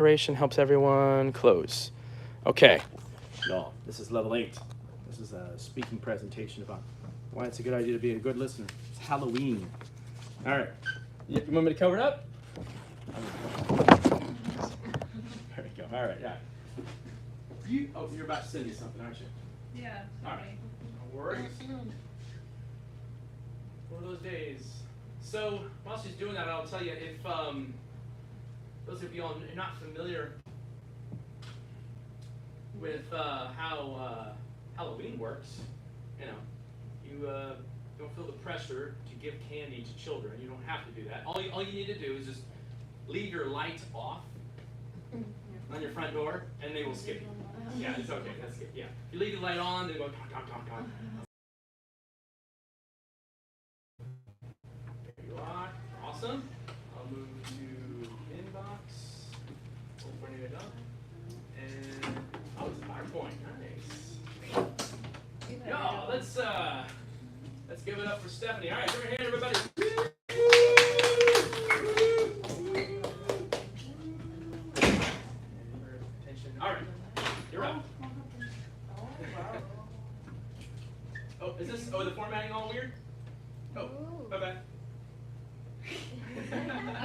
Moderation helps everyone close. Okay. Y'all, this is level 8. This is a speaking presentation about why it's a good idea to be a good listener. It's Halloween. All right. You want me to cover it up? There we go. All right, yeah. You're about to send me something, aren't you? Yeah. All right. No worries. One of those days. So while she's doing that, I'll tell you, if those of you all are not familiar with how Halloween works, you don't feel the pressure to give candy to children. You don't have to do that. All you need to do is just leave your lights off on your front door, and they will skip you. Yeah, it's okay. That's good. Yeah, you leave the light on, they go talk, talk, talk, talk. There you are. Awesome. I'll move to inbox. Open it up. And it's a PowerPoint. Nice. Yo, let's give it up for Stephanie. All right, give her a hand, everybody. Attention. All right, you're up. Oh, is this? Oh, the formatting all weird? Oh, bye-bye.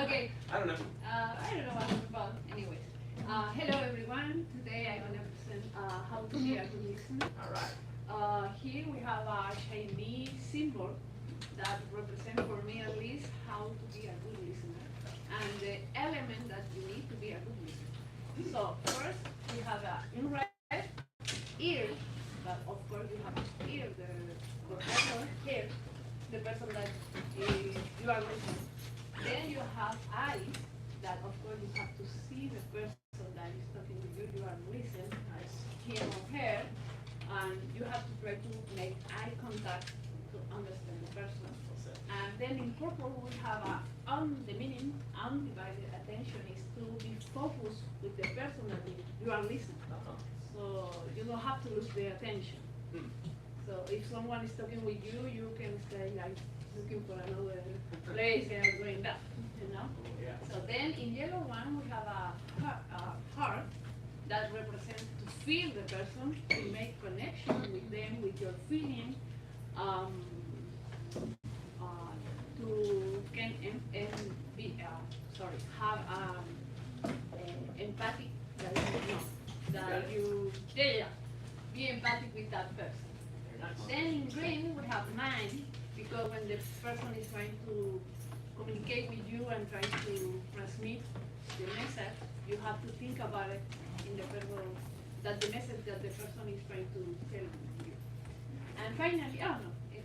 Okay. I don't know. I don't know what it's about. Anyways, hello everyone. Today I'm gonna present how to be a good listener. All right. Here we have a Chinese symbol that represents, for me at least, how to be a good listener and the element that you need to be a good listener. So first we have in red ear, but of course you have to hear the person here, the person that you are listening. Then you have eyes, that of course you have to see the person that is talking to you. You are listening, him or her, and you have to try to make eye contact to understand the person. And then in purple we have the meaning, undivided attention is to be focused with the person that you are listening. So you don't have to lose their attention. So if someone is talking with you, you can stay like looking for another place and doing that, Yeah. So then in yellow one we have a heart that represents to feel the person, to make connection with them, with your feeling, to can have empathic, be empathic with that person. Then in green we have mind, because when the person is trying to communicate with you and trying to transmit the message, you have to think about it in the verbal, that the message that the person is trying to tell you. And finally,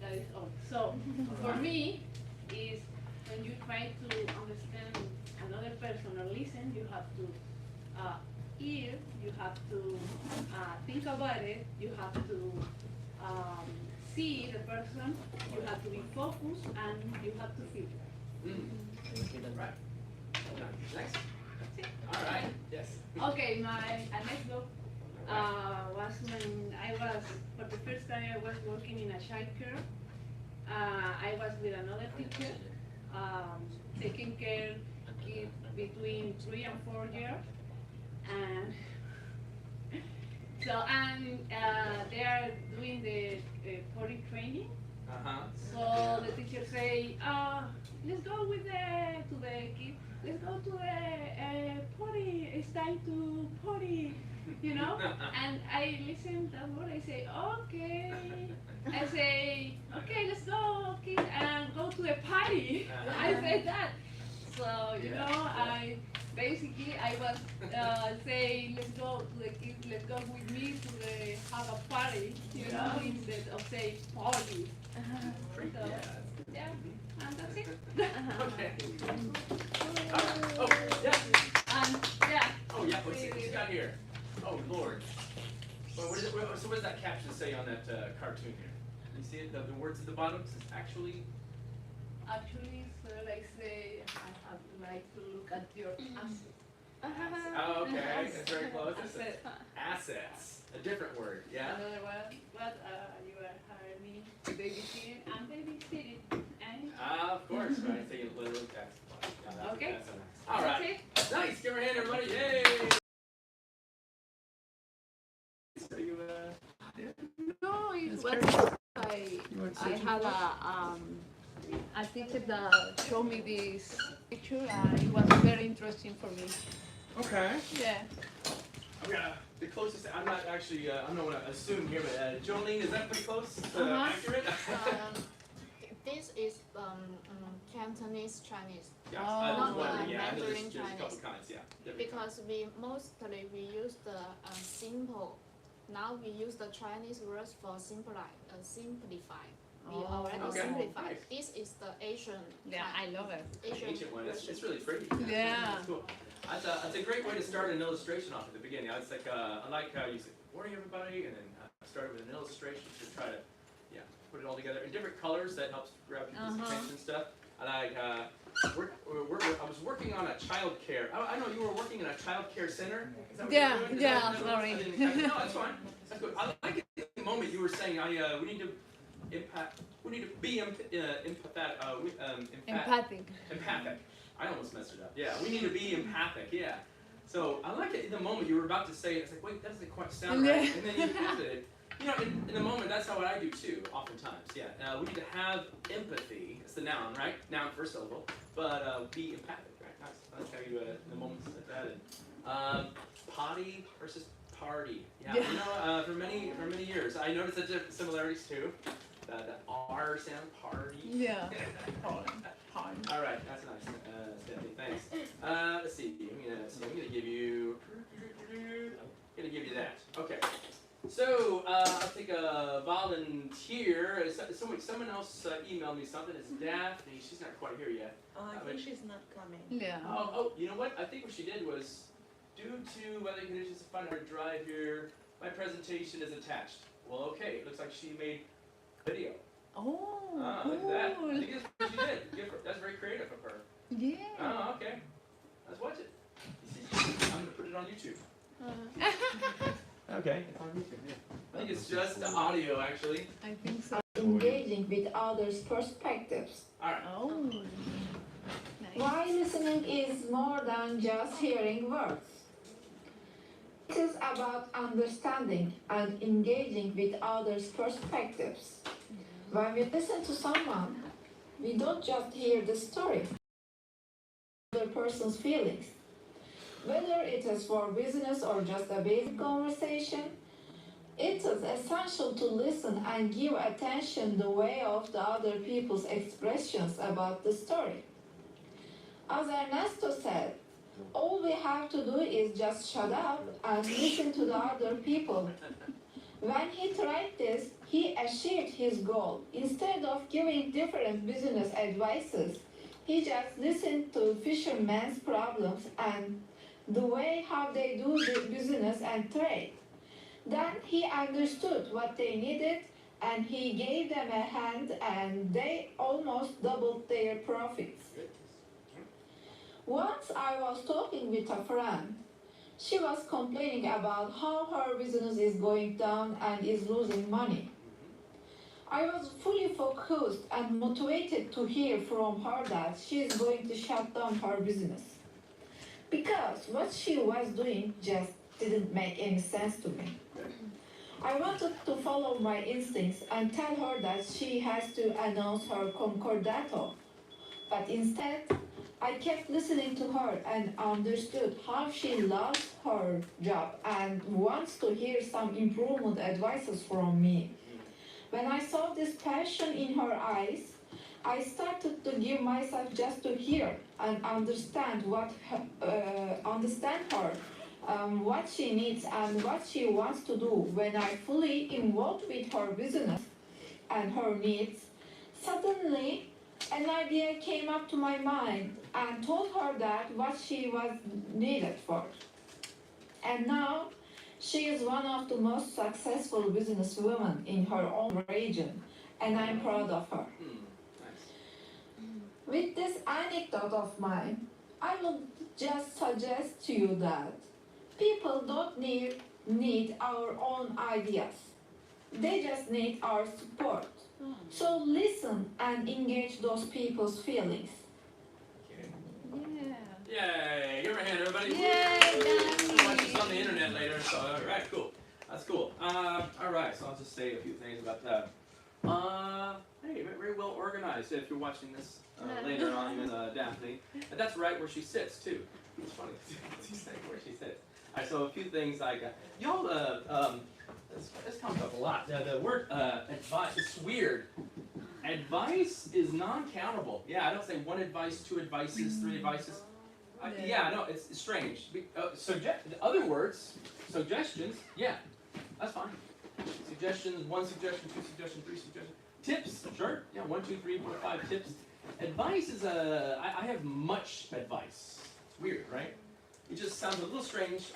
that is all. So for me, is when you try to understand another person or listen, you have to hear, you have to think about it, you have to see the person, you have to be focused, and you have to feel it. Right. Nice. All right. Yes. Okay, my anecdote was when I was, for the first time I was working in a childcare. I was with another teacher, taking care of kids between 3 and 4 years. And so, they are doing the potty training. So the teacher say, let's go to the kids, let's go to the potty, it's time to potty, and I listen that word, I say, okay. I say, okay, let's go, kids, and go to the party. I said that. So, I was saying, let's go to the kids, let's go with me to have a party, instead of saying party. So, yeah, and that's it. Okay. Oh, yeah. And, yeah. Oh, yeah, what's he got here? Oh, Lord. Well, what does that caption say on that cartoon here? You see it? The words at the bottom says actually. Actually, so like say, I have like to look at your assets. Oh, okay, that's very close. Assets. A different word, yeah? Another one, but you are hiring me to babysit and babysitting. Of course, right? So you literally text. Okay. All right. That's it. Nice. Give her a hand, everybody. Yay. So you, No, it That's was great. I had a teacher that showed me this picture and it was very interesting for me. Okay. Yeah. I'm gonna, the closest, I'm not actually, I'm not gonna assume here, but Jolene, is that pretty close? Accurate? This is Cantonese Chinese. Yes, Oh. I was Not wondering, yeah, I know Mandarin there's a couple Chinese. kinds, yeah. different Because we mostly use the simple. Now we use the Chinese words for simplify. We Oh. already Okay. simplified. Nice. This is the Asian. Yeah, I love it. kinds. Asian Ancient one, version. it's really pretty. Yeah. It's cool. That's a great way to start an illustration off at the beginning. It's like, I like how you say, good morning everybody, and then start with an illustration to try to, yeah, put it all together in different colors. That helps grab people's attention and stuff. And I was working on a child care. I know you were working in a child care center. Is that what Yeah, you were doing? yeah, I sorry. didn't catch it. No, that's fine. That's good. I like it at the moment you were saying, we need to be empathic. Empathic. I almost messed it up. Yeah, we need to be empathic. Yeah. So I like it in the moment you were about to say it. It's like, wait, that doesn't quite sound right. And then you added it. You know, in the moment, that's how I do too, oftentimes. Yeah. We need to have empathy. It's the noun, right? Noun first syllable. But be empathic, right? That's how you, in the moments like that. And, potty versus party. Yeah. Yeah. You know, for many years, I noticed the similarities too. The R sound, party. Yeah. All right, that's nice, Stephanie. Thanks. Let's see. I'm gonna give you that. Okay. So I'll take a volunteer. Someone else emailed me something. It's Daphne. She's not quite here yet. I think she's not coming. Yeah. Oh, you know what? I think what she did was, due to weather conditions, find her drive here. My presentation is attached. Well, okay. It looks like she made video. Oh, Look at that. I cool. think that's what she did. That's very creative of her. Yeah. Oh, okay. Let's watch it. I'm gonna put it on YouTube. Okay. It's on YouTube. Yeah. I think it's just the audio, actually. I think so. Engaging with others' perspectives. All right. Oh. Nice. Why listening is more than just hearing words. It is about understanding and engaging with others' perspectives. When we listen to someone, we don't just hear the story, the other person's feelings. Whether it is for business or just a basic conversation, it is essential to listen and give attention the way of the other people's expressions about the story. As Ernesto said, all we have to do is just shut up and listen to the other people. When he tried this, he achieved his goal. Instead of giving different business advices, he just listened to fishermen's problems and the way how they do the business and trade. Then he understood what they needed and he gave them a hand and they almost doubled their profits. Once I was talking with a friend. She was complaining about how her business is going down and is losing money. I was fully focused and motivated to hear from her that she is going to shut down her business. Because what she was doing just didn't make any sense to me. I wanted to follow my instincts and tell her that she has to announce her concordato. But instead, I kept listening to her and understood how she loves her job and wants to hear some improvement advices from me. When I saw this passion in her eyes, I started to give myself just to hear and understand her, what she needs and what she wants to do. When I fully involved with her business and her needs, suddenly an idea came up to my mind and told her that what she was needed for. And now she is one of the most successful businesswomen in her own region, and I'm proud of her. With this anecdote of mine, I will just suggest to you that people don't need our own ideas. They just need our support. So listen and engage those people's feelings. Okay. Yeah. Yay! Give her a hand, everybody. Yay, I'll watch this on the internet later. So, all right, cool. That's cool. All right, so I'll just say a few things about that. Hey, very well organized. If you're watching this later on, Daphne, and that's right where she sits too. It's funny. She's saying where she sits. All right, so a few things like y'all. This comes up a lot. The word advice. It's weird. Advice is non-countable. Yeah, I don't say one advice, two advices, three advices. Yeah, no, it's strange. Other words, suggestions. Yeah, that's fine. Suggestions, one suggestion, two suggestions, three suggestions. Tips, sure. Yeah, 1, 2, 3, 4, 5 tips. Advice is I have much advice. It's weird, right? It just sounds a little strange.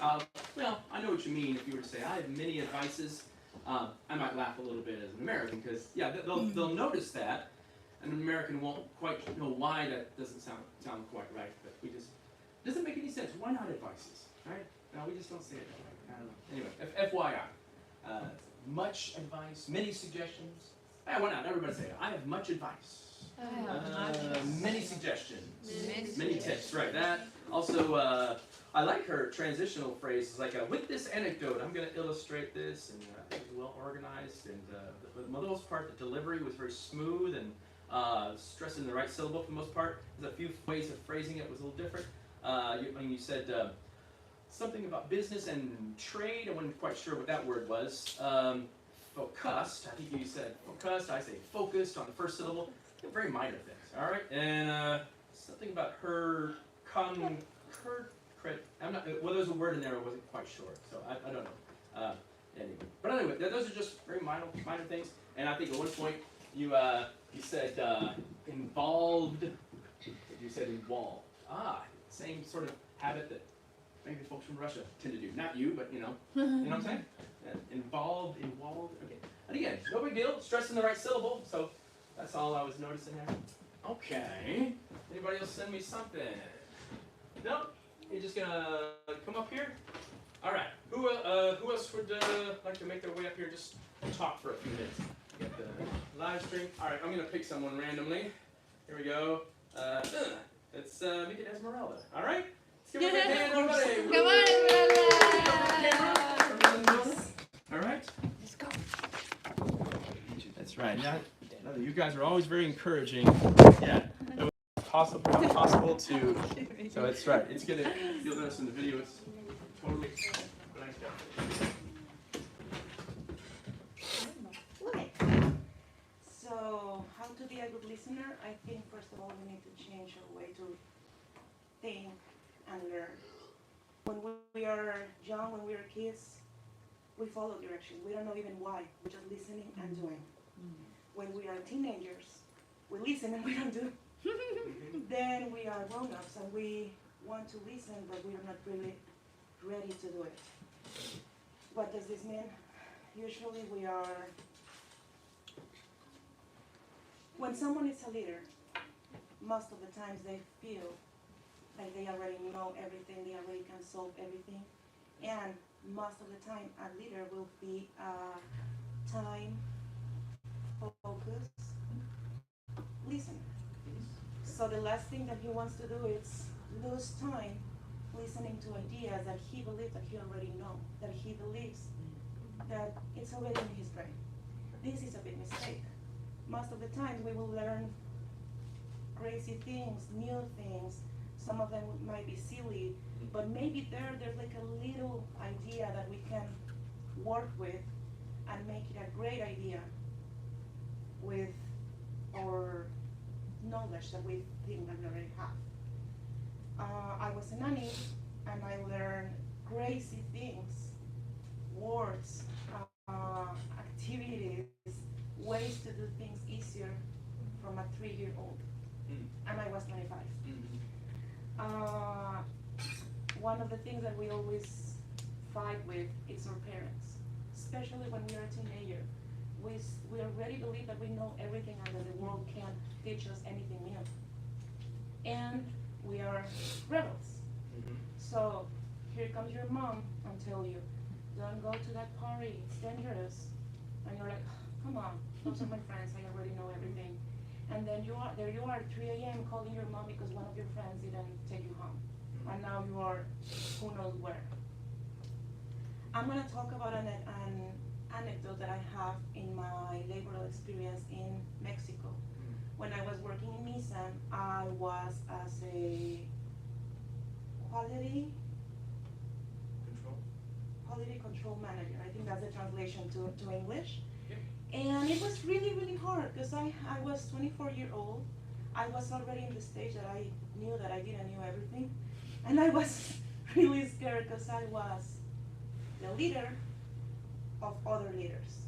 Well, I know what you mean. If you were to say I have many advices, I might laugh a little bit as an American because yeah, they'll notice that, and an American won't quite know why that doesn't sound quite right. But we just it doesn't make any sense. Why not advices, right? No, we just don't say it that way. I don't know. Anyway, FYI, much advice, many suggestions. Why not? Everybody say it. I have much advice. Many suggestions. Many tips. Right. That. Also, I like her transitional phrases like, with this anecdote, I'm going to illustrate this, and it was well organized, and for the most part, the delivery was very smooth, and stressing the right syllable for the most part. There's a few ways of phrasing it was a little different. When you said something about business and trade, I wasn't quite sure what that word was. Focused, I think you said focused, I say focused on the first syllable. Very minor things, all right? And something about her I'm not, well, there's a word in there I wasn't quite sure, so I don't know. Anyway. But anyway, those are just very minor things. And I think at one point you said involved, you said involved. Same sort of habit that maybe folks from Russia tend to do. Not you, but you know what I'm saying? Involved, okay. And again, no big deal, stressing the right syllable, so that's all I was noticing there. Okay, anybody else send me something? No? You're just gonna come up here? All right, who else would like to make their way up here, just talk for a few minutes? Get the live stream. All right, I'm gonna pick someone randomly. Here we go. Let's make it Esmeralda, all right? Let's give her a big hand, everybody. Come on, Esmeralda. All right? Let's go. That's right. Now, you guys are always very encouraging. Yeah. It was possible to. So that's right. It's gonna. You'll notice in the video. It's totally blanked out. Okay. So, how to be a good listener? I think first of all we need to change our way to think and learn. When we are young, when we are kids, we follow directions. We don't know even why. We're just listening and doing. When we are teenagers, we listen and we don't do. Then we are grown-ups and we want to listen, but we are not really ready to do it. What does this mean? Usually we are, when someone is a leader, most of the times they feel like they already know everything, they already can solve everything. And most of the time a leader will be time focus listener. So the last thing that he wants to do is lose time listening to ideas that he believes that he already knows, that he believes that it's already in his brain. This is a big mistake. Most of the time we will learn crazy things, new things. Some of them might be silly, but maybe there's like a little idea that we can work with and make it a great idea with our knowledge that we think that we already have. I was a nanny and I learned crazy things, words, activities, ways to do things easier from a 3-year-old. And I was 25. One of the things that we always fight with is our parents, especially when we are a teenager. We already believe that we know everything and that the world can't teach us anything new. And we are rebels. So here comes your mom and tell you, don't go to that party, it's dangerous. And you're like, come on, those are my friends, I already know everything. And then there you are, 3 a.m. calling your mom because one of your friends didn't take you home. and now you are who knows where. I'm going to talk about an anecdote that I have in my laboral experience in Mexico. When I was working in Nissan, I was as a quality control manager. I think that's the translation to English. Yep. And it was really, really hard because I was 24-year old. I was already in the stage that I knew that I didn't know everything. And I was really scared because I was the leader of other leaders,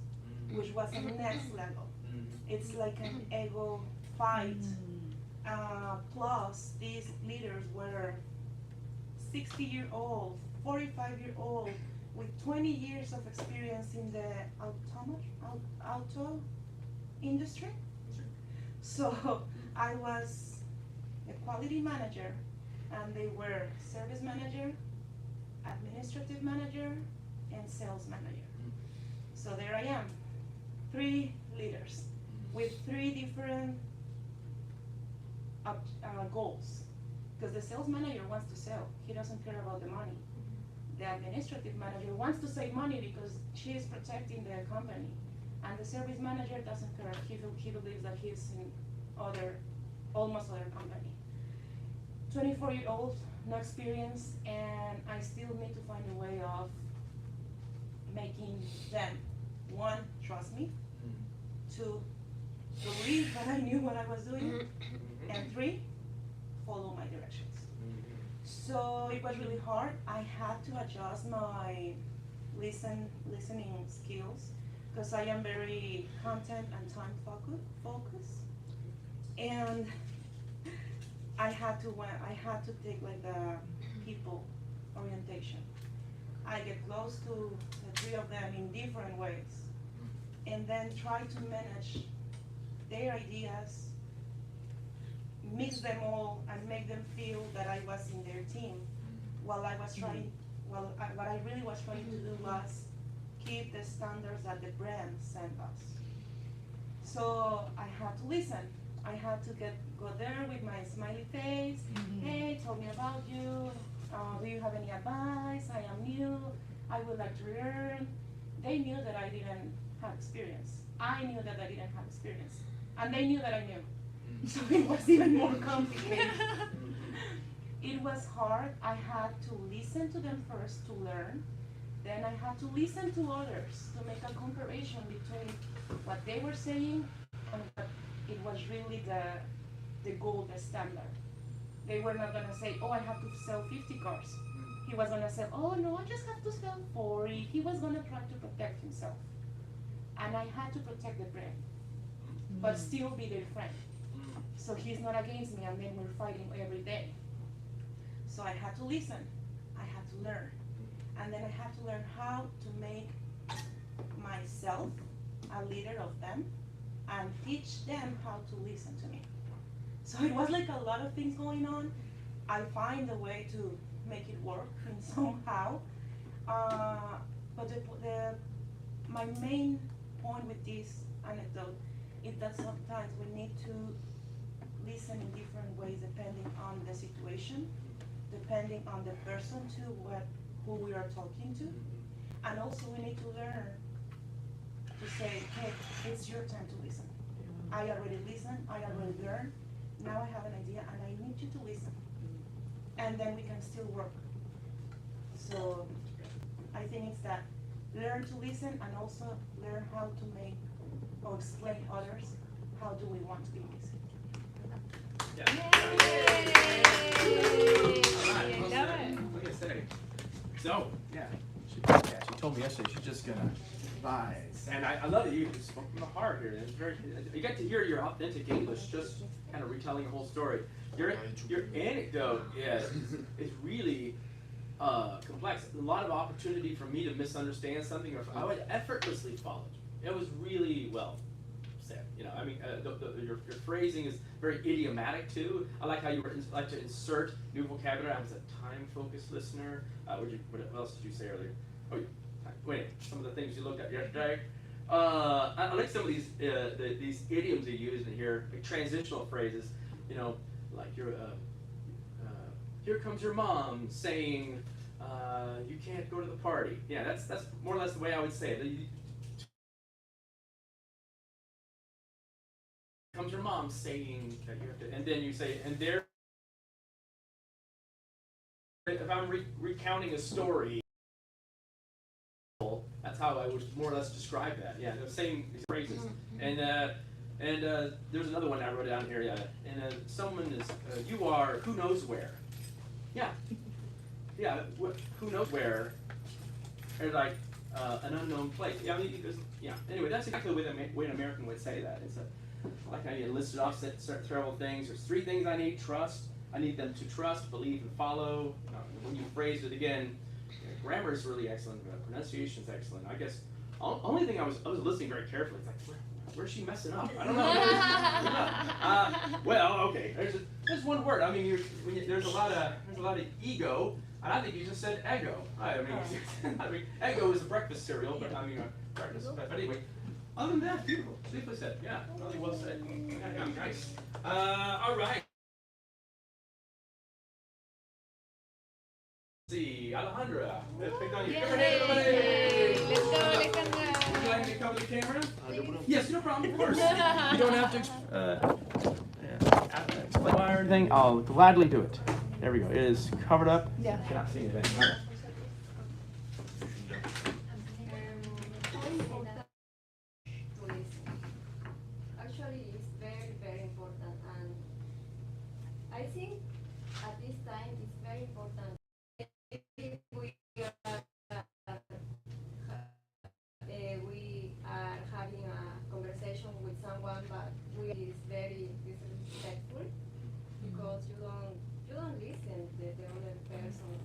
which was the next level. It's like an ego fight. Plus, these leaders were 60-year-old, 45-year-old, with 20 years of experience in the auto industry. So I was a quality manager, and they were service manager, administrative manager, and sales manager. So there I am, 3 leaders with 3 different goals. Because the sales manager wants to sell, he doesn't care about the money. The administrative manager wants to save money because she is protecting the company. And the service manager doesn't care, he believes that he's in almost other company. 24-year-old, no experience, and I still need to find a way of making them, 1, trust me, 2, believe that I knew what I was doing, and 3, follow my directions. So it was really hard. I had to adjust my listening skills because I am very content and time focused. And I had to take like the people orientation. I get close to the 3 of them in different ways, and then try to manage their ideas, mix them all, and make them feel that I was in their team. While I was trying, what I really was trying to do was keep the standards that the brand sent us. So I had to listen. I had to go there with my smiley face. Hey, tell me about you. Do you have any advice? I am new. I would like to learn. They knew that I didn't have experience. I knew that I didn't have experience. And they knew that I knew. So it was even more complicated. It was hard. I had to listen to them first to learn. Then I had to listen to others to make a comparison between what they were saying and what it was really the goal, the standard. They were not gonna say, oh, I have to sell 50 cars. He was gonna say, oh no, I just have to sell 40. He was gonna try to protect himself. And I had to protect the brand, but still be their friend. So he's not against me, and then we're fighting every day. So I had to listen, I had to learn. And then I had to learn how to make myself a leader of them and teach them how to listen to me. So it was like a lot of things going on. I find a way to make it work in somehow. But my main point with this anecdote is that sometimes we need to listen in different ways depending on the situation, depending on the person too, who we are talking to. And also we need to learn to say, hey, it's your time to listen. I already listened, I already learned, now I have an idea and I need you to listen. And then we can still work. So I think it's that, learn to listen and also learn how to make or explain others how do we want to be listened. Like I say, so she told me yesterday she's just gonna advise, and I love that you spoke from the heart here. It's very, you get to hear your authentic English, just kind of retelling the whole story. Your anecdote is really complex. A lot of opportunity for me to misunderstand something, or I would effortlessly follow you. It was really well said. You know, I mean, your phrasing is very idiomatic too. I like how you like to insert new vocabulary. I was a time-focused listener. What else did you say earlier? Oh, wait, some of the things you looked at yesterday. I like some of these idioms you use in here, like transitional phrases. You know, like here comes your mom saying, you can't go to the party. Yeah, that's more or less the way I would say it. Comes your mom saying that you have to, and then you say, and there, if I'm recounting a story, that's how I would more or less describe that. Yeah, the same phrases. And there's another one I wrote down here. Yeah, and someone is, you are who knows where. Yeah, yeah, who knows where? Or like an unknown place. Yeah, I mean, because yeah. Anyway, that's exactly the way an American would say that. It's like I listed off several things. There's 3 things I need: trust. I need them to trust, believe, and follow. When you phrase it again, grammar is really excellent. Pronunciation is excellent. I guess only thing I was listening very carefully. It's like, where's she messing up? I don't know. Well, okay. There's one word. I mean, there's a lot of ego, and I think you just said ego. I mean, ego is a breakfast cereal, but I mean breakfast. But anyway, other than that, beautiful. Beautifully said. Yeah, really well said. Yeah, nice. All right. Let's see, Alejandra. Pick on you. Yay! Let's go, Alejandra. Would you like me to cover the camera? Yes, no problem, of course. You don't have to explain why or anything. I'll gladly do it. There we go. It is covered up. Yeah. Cannot see anything. All right. Actually, it's very, very important, and I think at this time it's very important. We are having a conversation with someone, but we is very disrespectful because you don't listen to the other person,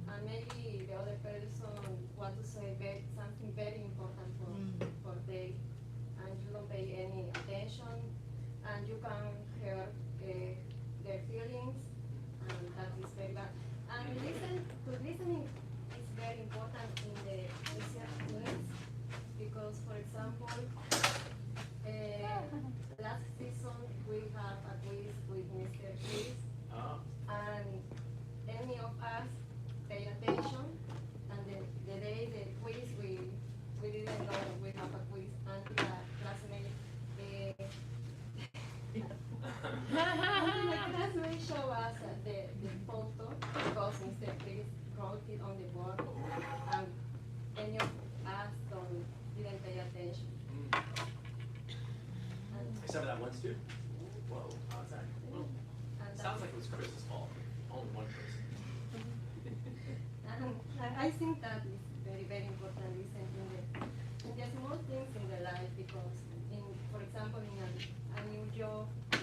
and maybe the other person want to say something very important for them, and you don't pay any attention, and you can hurt their feelings, and that is very bad. And listening is very important in the ESL units because, for example, last season we have a quiz with Mr. Chris, and any of us pay attention, and the day the quiz we didn't know we have a quiz, and the classmate my classmate show us the photo because Mr. Chris wrote it on the board, and any of us didn't pay attention. Except for that one student? Whoa, how's that? Well, sounds like it was Chris's fault. Only one person. I think that is very, very important listening in the small things in the life because, for example, in a new job, if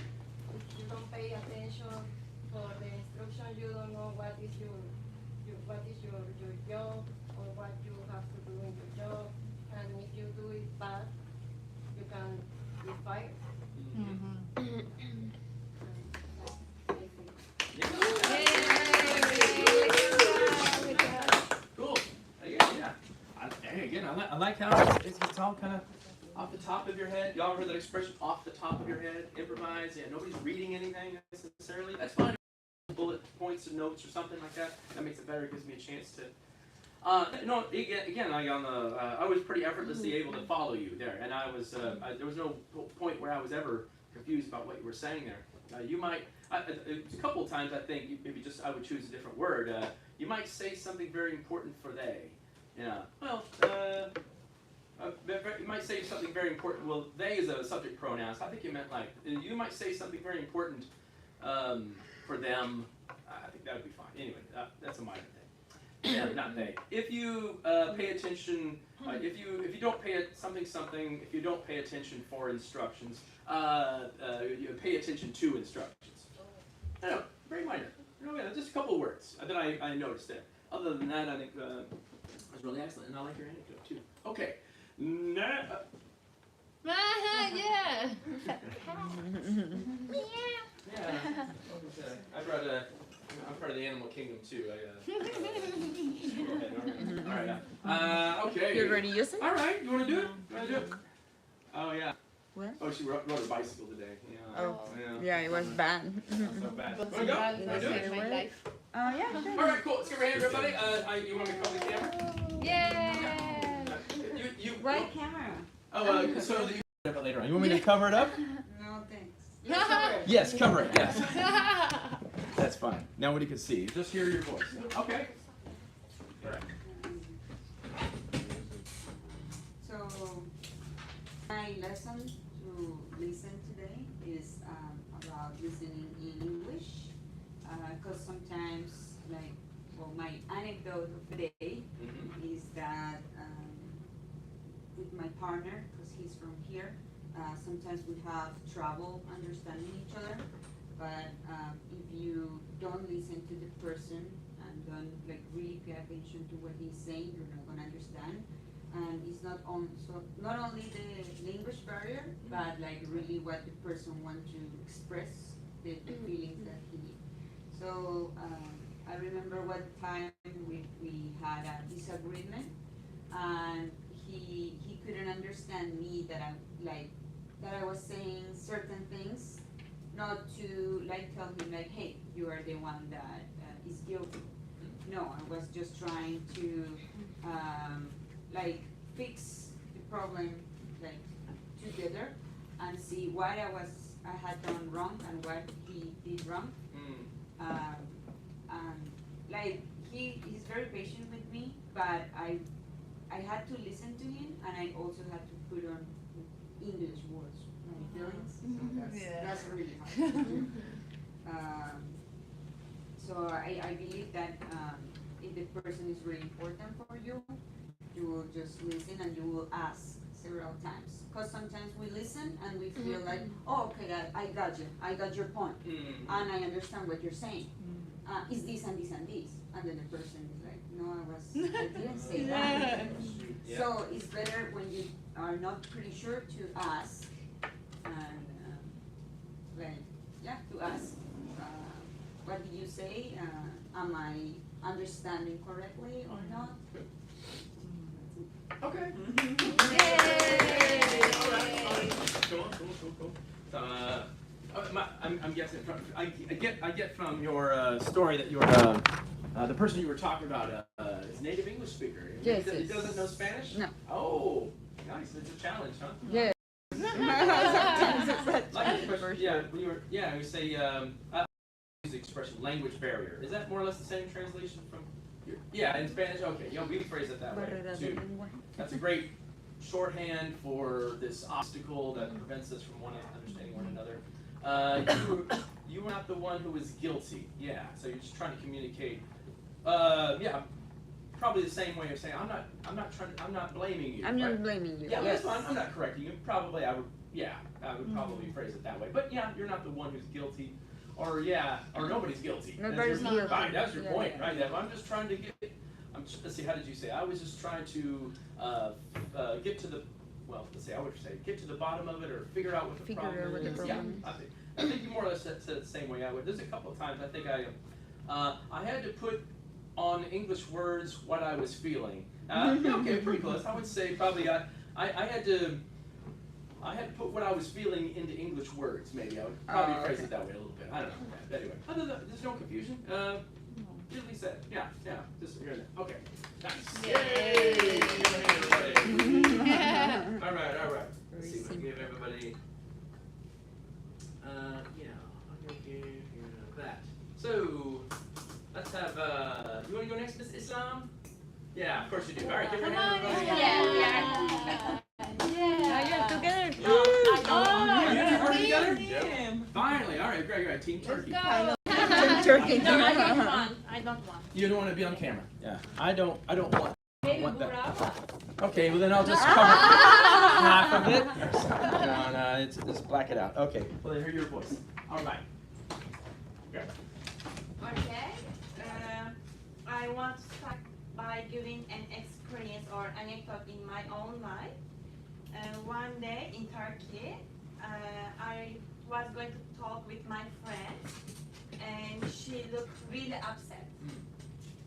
you don't pay attention for the instruction, you don't know what is your job or what you have to do in your job, and if you do it bad, you can be fired. Cool. Again, I like how it's all kind of off the top of your head. Y'all heard that expression, off the top of your head? Improvise. Yeah, nobody's reading anything necessarily. That's fine. Bullet points and notes or something like that. That makes it better. It gives me a chance to. No, again, I was pretty effortlessly able to follow you there, and there was no point where I was ever confused about what you were saying there. You might, a couple of times I think, maybe I would choose a different word. You might say something very important for they. Yeah. Well, you might say something very important. Well, they is a subject pronoun. So I think you meant like you might say something very important for them. I think that would be fine. Anyway, that's a minor thing. Yeah, not they. If you pay attention, if you don't pay if you don't pay attention for instructions, you pay attention to instructions. I know, very minor. Just a couple of words that I noticed there. Other than that, I think it was really excellent, and I like your anecdote too. Okay. Yeah. Yeah. I'm part of the animal kingdom too. All right. Okay. You're going to use it? All right. You want to do it? Oh yeah. Where? Oh, she rode a bicycle today. Yeah. Oh, yeah, it was banned. Not so bad. But Wanna go? that's Wanna do it? my life. Yeah, sure. All right, cool. Let's give her a hand, everybody. You want me to cover the camera? Yeah. You. What camera? Oh, so that you can cover it later on. You want me to cover it up? No, thanks. Yes, cover it. Yes. That's fine. Nobody can see. Just hear your voice. Okay. All right. So, my lesson to listen today is about listening in English. Because sometimes, like, well, my anecdote of the day is that with my partner, because he's from here, sometimes we have trouble understanding each other. But if you don't listen to the person and don't like really pay attention to what he's saying, you're not gonna understand. And it's not only the language barrier, but like really what the person wants to express, the feelings that he needs. So I remember one time we had a disagreement, and he couldn't understand me that I was saying certain things, not to like tell him like, hey, you are the one that is guilty. No, I was just trying to like fix the problem like together and see what I had done wrong and what he did wrong. And like he's very patient with me, but I had to listen to him, and I also had to put on English words, my feelings. So that's really hard to do. So I believe that if the person is really important for you, you will just listen and you will ask several times. Because sometimes we listen and we feel like, oh, okay, I got you. I got your point. And I understand what you're saying. Is this and this and this? And then the person is like, no, I didn't say that. So it's better when you are not pretty sure to ask, and to ask, what did you say? Am I understanding correctly or not? Okay. Cool. I'm guessing. I get from your story that you're the person you were talking about is native English speaker. Yes. He doesn't know Spanish? No. Oh, nice. It's a challenge, huh? Yes. We say use the expression language barrier. Is that more or less the same translation from? In Spanish. Okay, we phrase it that way too. That's a great shorthand for this obstacle that prevents us from understanding one another. You were not the one who was guilty. Yeah, so you're just trying to communicate. Probably the same way of saying I'm not blaming you. I'm not blaming you. Yeah, yes. that's fine. I'm not correcting you. Probably I would probably phrase it that way. But yeah, you're not the one who's guilty. Or nobody's guilty. Nobody's guilty. Right, that's your point, right? I'm just trying to get. Let's see. How did you say? I was just trying to get to the. Well, let's say I would say get to the bottom of it, or figure out what the problem is. Yeah, I think you more or less said it the same way I would. There's a couple of times I think I had to put on English words what I was feeling. Okay, pretty close. I would say probably I had to put what I was feeling into English words. Maybe I would probably phrase it that way a little bit. I don't know. Okay, anyway, other than that, there's no confusion. Easily said. Yeah. Just hearing that. Okay. Nice. Yay! All right. Let's see. We'll give everybody. I'm gonna give you that. So let's have. You want to go next, Miss Islam? Yeah, of course you do. All right, give her a hand, everybody. Yeah. Together. You working together? Yep. Finally. All right, great. Team Turkey. Turkey. No, I don't want. You don't want to be on camera. Yeah. I don't want that. Okay, well then I'll just cover half of it. No, just black it out. Okay. Well, then hear your voice. All right. Okay. Okay. I want to start by giving an experience or anecdote in my own life. One day in Turkey, I was going to talk with my friend, and she looked really upset.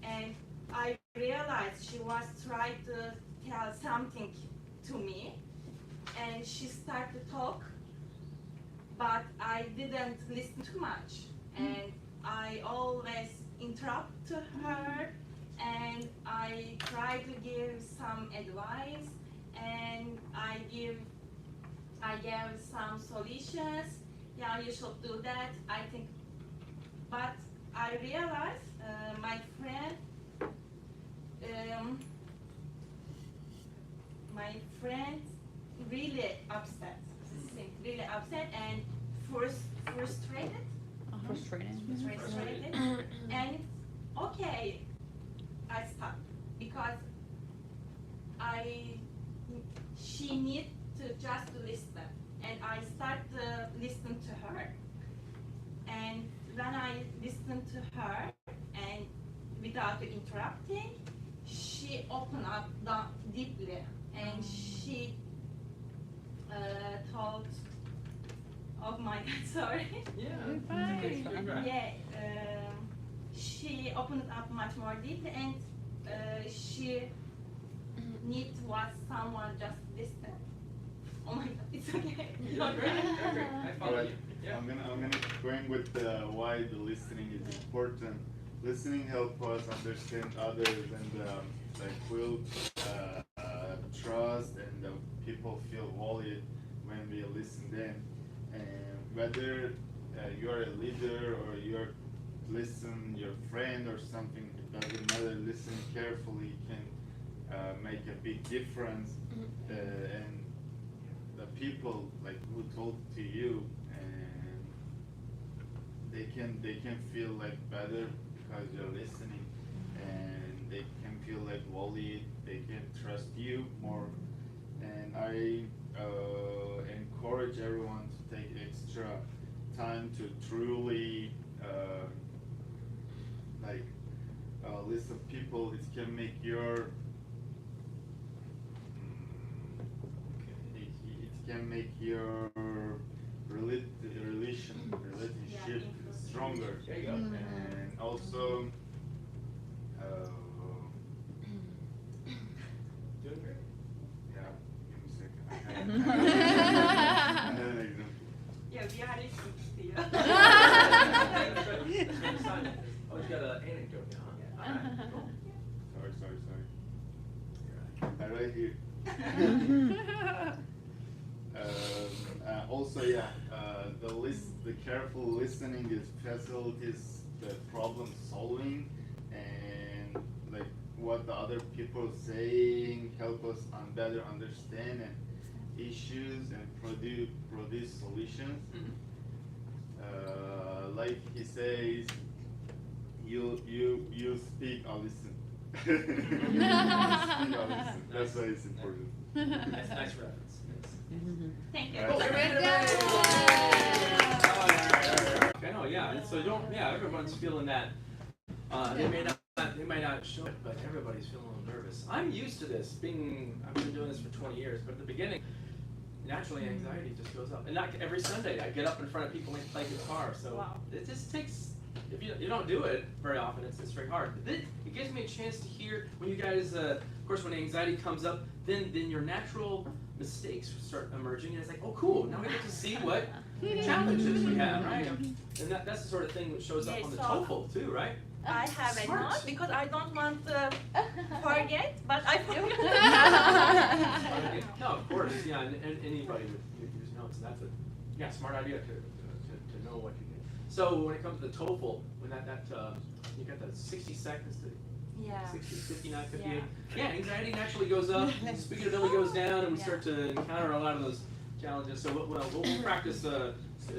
And I realized she was trying to tell something to me, and she started to talk, but I didn't listen too much. And I always interrupt to her, and I try to give some advice, and I gave some solutions. Yeah, you should do that. I think, but I realized my friend really upset, really upset and frustrated. Frustrated. And okay, I stopped because she need to just listen, and I start to listen to her. And when I listen to her and without interrupting, she opened up deeply, and she told, oh my God, sorry. Yeah, she opened up much more deeply, and she needs was someone just listen. Oh my God, it's okay. You're great. You're great. I follow Alright, you. Yeah. I'm gonna going with why the listening is important. Listening helps us understand others and like build trust, and people feel valued when we listen them. And whether you're a leader or you're listen your friend or something, it doesn't matter. Listen carefully can make a big difference. And the people like who talk to you, and they can feel like better because you're listening, and they can feel like valued. They can trust you more. And I encourage everyone to take extra time to truly listen people. It can make your it can make your relationship stronger. There you go. And also Doing great. yeah, give me a second. I had an example. Yeah, we are listening to you. Oh, you got an anecdote now, huh? All right, cool. Sorry. Right here. Also, yeah, the careful listening is facilitates the problem solving, and like what the other people saying help us better understand and issues and produce solutions. Like he says, you speak, I'll listen. You speak, I'll listen. That's why it's important. Nice reference. Thank you. All right. Okay, no, yeah, and so everyone's feeling that. They may not show it, but everybody's feeling a little nervous. I'm used to this. I've been doing this for 20 years, but at the beginning, naturally anxiety just goes up. And not every Sunday, I get up in front of people and play guitar. So it just takes. If you don't do it very often, it's very hard. But then it gives me a chance to hear when you guys, of course, when anxiety comes up, then your natural mistakes start emerging, and it's like, oh, cool. Now we get to see what challenges we have, right? And that's the sort of thing that shows up on the TOEFL too, right? I have a Smart. note because I don't want to forget, but I forget. No, of course, yeah, and anybody would use notes, and that's a smart idea to know what you can. So when it comes to the TOEFL, when you got that 60 seconds to 60, 59, 58. Yeah, anxiety naturally goes up, speaking ability goes down, and we start to encounter a lot of those challenges. So we'll practice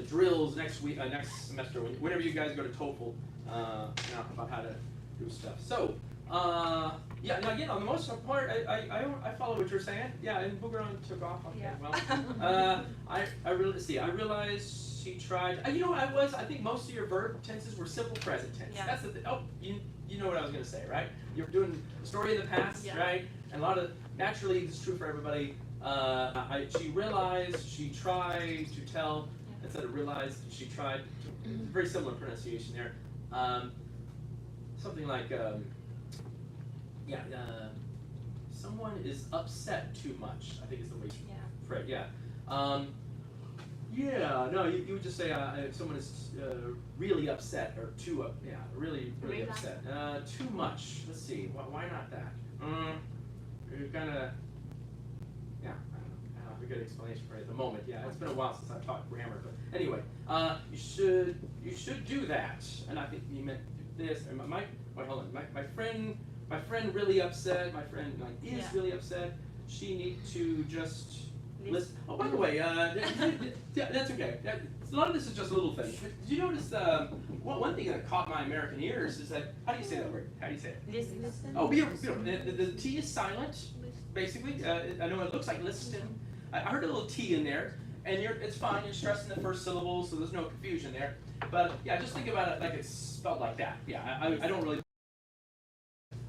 drills next semester, whenever you guys go to TOEFL, about how to do stuff. So, yeah, now again, on the most part, I follow what you're saying. Yeah, and Boogeron took off. Okay, well, I realized she tried. I think most of your verb tenses were simple present tense. Yeah. That's the thing. Oh, you know what I was going to say, right? You're doing the story in the past, right? And a lot of, naturally, it's true for everybody. She realized, she tried to tell, instead of realized, she tried. Very similar pronunciation there. Something like, someone is upset too much, I think is the way to phrase. Yeah. Yeah, no, you would just say if someone is really upset or too yeah, really Really? upset. Too much. Let's see. Why not that? You're kind of yeah. I don't have a good explanation for it at the moment. Yeah, it's been a while since I've taught grammar, but anyway, you should do that. And I think you meant this. And wait, hold on. My friend really upset. My friend is Yeah. really upset. She need to just listen. Oh, by the way, yeah, that's okay. A lot of this is just little things. But did you notice one thing that caught my American ears is that how do you say that word? How do you say it? Listen. Oh, beautiful. The T is silent, basically. I know it looks like listen. I heard a little T in there, and it's fine. You're stressing the first syllable, so there's no confusion there. But yeah, just think about it like it's spelled like that. Yeah, I don't really.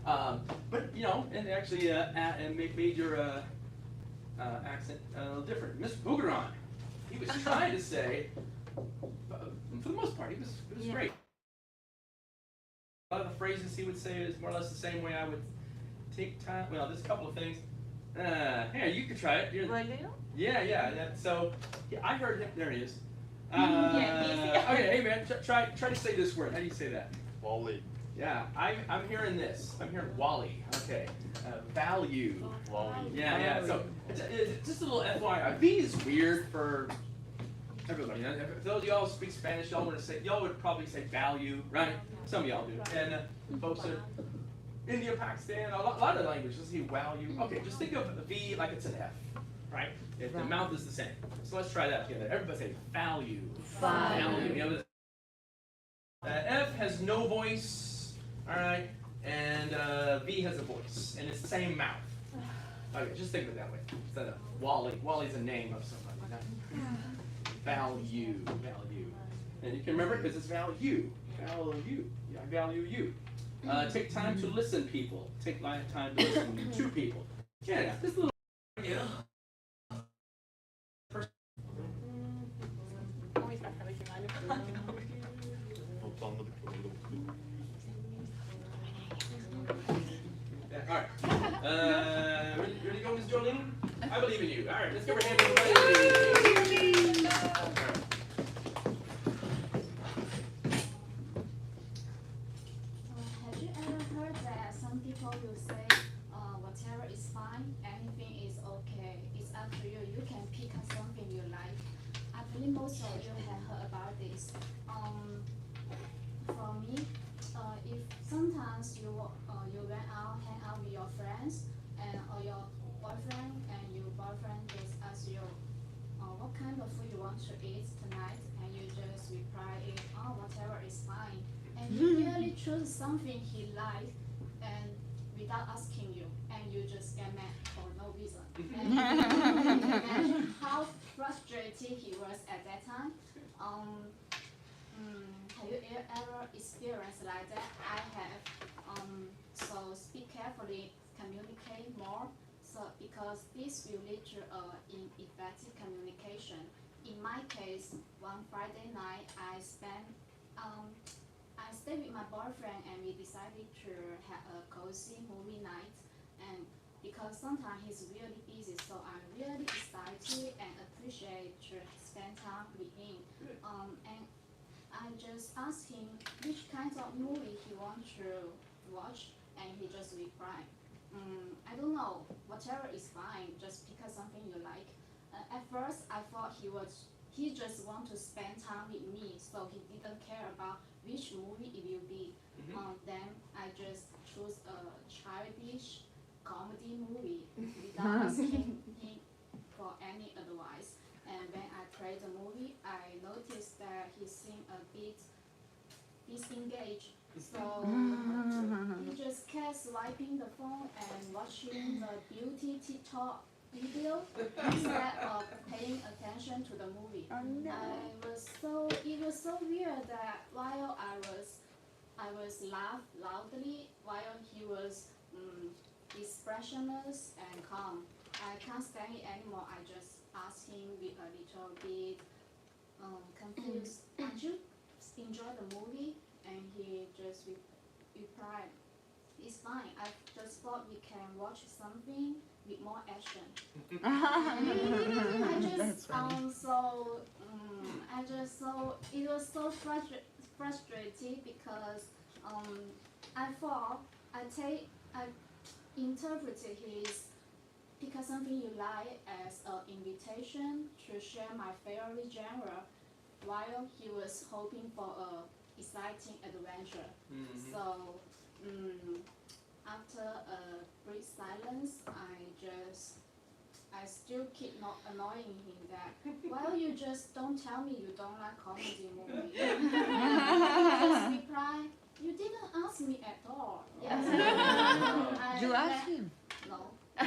But and actually, and made your accent a little different. Mr. Bougaron, he was trying to say, for the most part, it was great. A lot of the phrases he would say is more or less the same way I would take time. Well, there's a couple of things. Here, you could try it. Yeah. So, yeah, I heard him. There he is. Okay, hey man, try to say this word. How do you say that? Wally. Yeah, I'm hearing this. I'm hearing Wally. Okay, value. Wally. Yeah. So it's just a little FYI. V is weird for everybody. If those of y'all speak Spanish, y'all would probably say value, right? Some of y'all do. And folks in India, Pakistan, a lot of languages say value. Okay, just think of the V like it's an F, right? The mouth is the same. So let's try that together. Everybody say value. Value. F has no voice. All right, and V has a voice, and it's the same mouth. Okay, just think of it that way. Instead of Wally. Wally's a name of somebody. Value. And you can remember it because it's value. Value. Yeah, I value you. Take time to listen, people. Take time to listen to people. Yeah, this little. All right. Ready to go, Ms. Jolene? I believe in you. All right, let's give her a hand, everybody. Have you ever heard that some people will say, whatever is fine, anything is okay, it's up to you, you can pick something you like. I believe most of you have heard about this. For me, if sometimes you went out, hang out with your friends, or your boyfriend, and your boyfriend just asks you, what kind of food you want to eat tonight, and you just reply it, whatever is fine. And he really choose something he likes, and without asking you, and you just get mad for no reason. And you can imagine how frustrated he was at that time. Have you ever experienced like that? I have. So speak carefully, communicate more. So because this will lead to effective communication. In my case, one Friday night, I stayed with my boyfriend, and we decided to have a cozy movie night. And because sometimes he's really busy, so I'm really excited and appreciate to spend time with him. And I just asked him which kinds of movie he wants to watch, and he just replied, I don't know, whatever is fine, just pick something you like. At first, I thought he just want to spend time with me, so he didn't care about which movie it will be. Then I just chose a childish comedy movie without asking him for any advice. And when I played the movie, I noticed that he seemed a bit disengaged. So he just kept swiping the phone and watching the beauty TikTok video instead of paying attention to the movie. It was so weird that while I was laugh loudly while he was expressionless and calm. I can't stand it anymore. I just asked him with a little bit confused, did you enjoy the movie? And he just replied, it's fine. I just thought we can watch something with more action. I just I just so it was so frustrating because I thought I interpreted his because something you like as an invitation to share my favorite genre, while he was hoping for a exciting adventure. So after a brief silence, I still keep not annoying him that, well, you just don't tell me you don't like comedy movies. He just reply, you didn't ask me at all. Yes. You asked him? No. I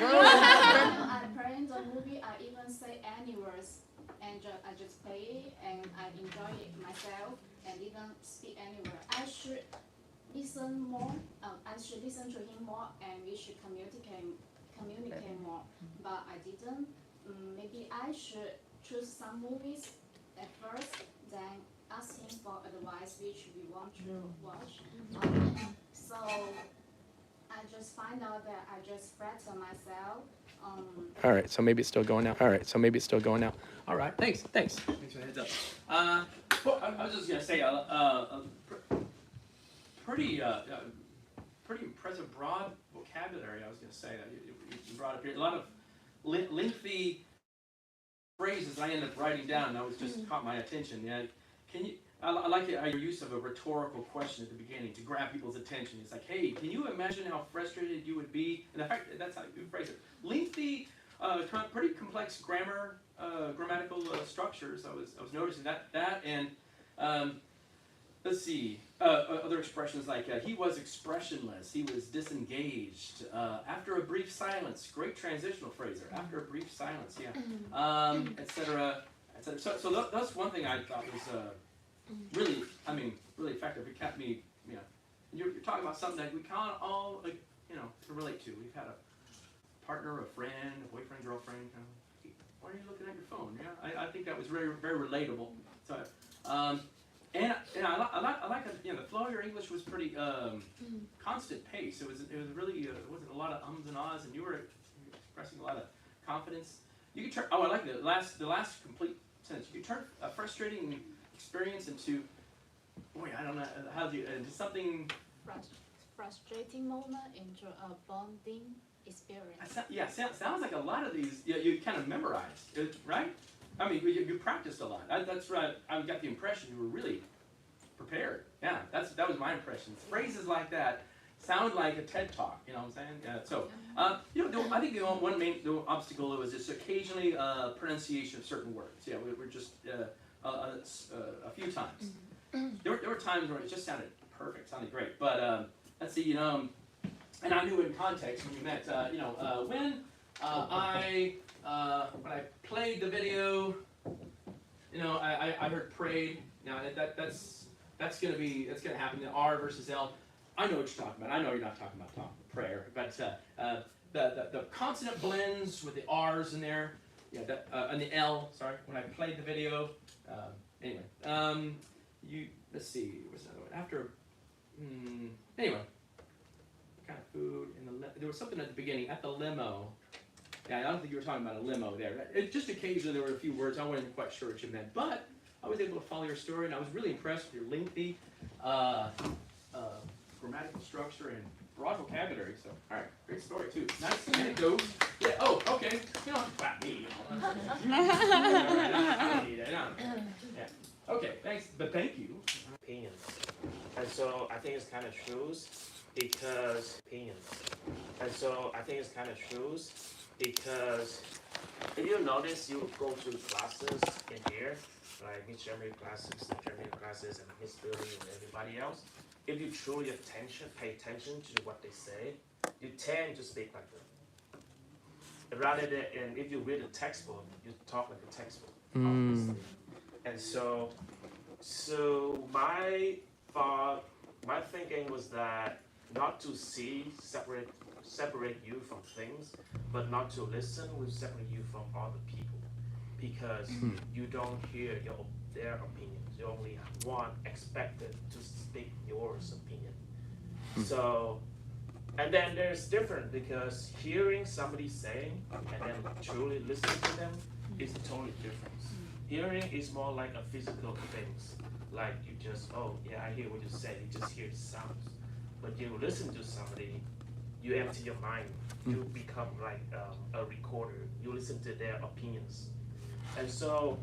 planned the movie, I even say any words, and I just play it, and I enjoy it myself, and even speak anywhere. I should listen more. I should listen to him more, and we should communicate more. But I didn't. Maybe I should choose some movies at first, then ask him for advice which we want to watch. So I just find out that I just flatter myself. All right, so maybe it's still going now. All right, so maybe it's still going now. All right, thanks for the heads up. Well, I was just gonna say, pretty impressive broad vocabulary. I was gonna say that you brought up here a lot of lengthy phrases that I ended up writing down. That was just caught my attention. Yeah, can you? I like your use of a rhetorical question at the beginning to grab people's attention. It's like, hey, can you imagine how frustrated you would be? And in fact, that's how you phrase it. Lengthy, pretty complex grammatical structures. I was noticing that and let's see, other expressions like he was expressionless, he was disengaged. After a brief silence, great transitional phrase there. After a brief silence, yeah, etc. So that's one thing I thought was. Really effective. It kept me, you're talking about something that we can't all, can relate to. We've had a partner, a friend, a boyfriend, girlfriend, kind of, hey, why are you looking at your phone? Yeah, I think that was very, very relatable. So, and I like the flow of your English was pretty constant pace. It was really, it wasn't a lot of ums and ahs, and you were expressing a lot of confidence. You could turn, I like the last complete sentence. You could turn a frustrating experience into, boy, I don't know, how do you, into something... Frustrating moment into a bonding experience. Sounds like a lot of these, you kind of memorized, right? I mean, you practiced a lot. That's right. I got the impression you were really prepared. Yeah, that was my impression. Phrases like that sound like a TED Talk, you know what I'm saying? I think one main obstacle was just occasionally pronunciation of certain words. Yeah, we're just... a few times. There were times where it just sounded perfect, sounded great. But let's see, and I knew in context when you met, when I played the video, I heard prayed. Now that's gonna happen. The R versus L. I know what you're talking about. I know you're not talking about prayer, but the consonant blends with the R's in there. Yeah, and the L. Sorry, when I played the video. Anyway, let's see. What's another one? After, anyway, kind of food in there was something at the beginning at the limo. Yeah, I don't think you were talking about a limo there. Just occasionally there were a few words I wasn't quite sure what you meant, but I was able to follow your story, and I was really impressed with your lengthy grammatical structure and broad vocabulary. So, all right, great story too. Nice anecdote. Yeah. Oh, okay. You don't have to clap me. I don't need it. Yeah. Okay. Thanks. But thank you. Opinions, and so I think it's kind of true because if you notice, you go to classes in here, like Miss Germany classes, and Miss Billy and everybody else. If you truly pay attention to what they say, you tend to speak like them. Rather than, and if you read a textbook, you talk like a textbook, obviously. And so my thinking was that not to separate you from things, but not to listen will separate you from other people, because you don't hear their opinions. You only have one expected to speak yours opinion. So, and then there's different, because hearing somebody saying and then truly listening to them is totally different. Hearing is more like a physical things. Like you just, oh yeah, I hear what you said. You just hear the sounds. But you listen to somebody, you empty your mind. You become like a recorder. You listen to their opinions, and so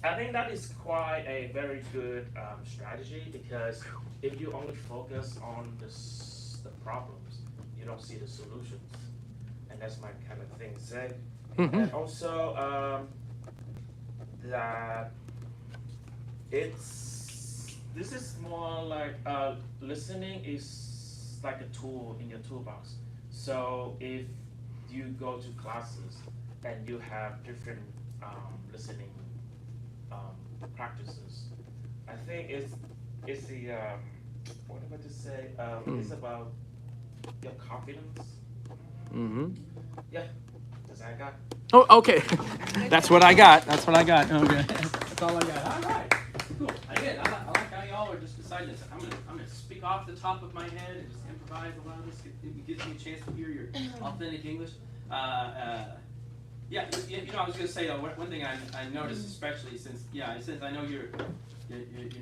I think that is quite a very good strategy because if you only focus on the problems, you don't see the solutions, and that's my kind of thing to say. And also that this is more like listening is like a tool in your toolbox. So if you go to classes and you have different listening practices, I think it's the what am I to say? It's about your confidence. Yeah, that's what I got. Oh, okay. That's what I got. That's what I got. Okay. That's all I got. All right. Cool. I like how y'all are just deciding this. I'm gonna speak off the top of my head and just improvise a lot of this. It gives me a chance to hear your authentic English. Yeah, I was gonna say one thing I noticed, especially since I know your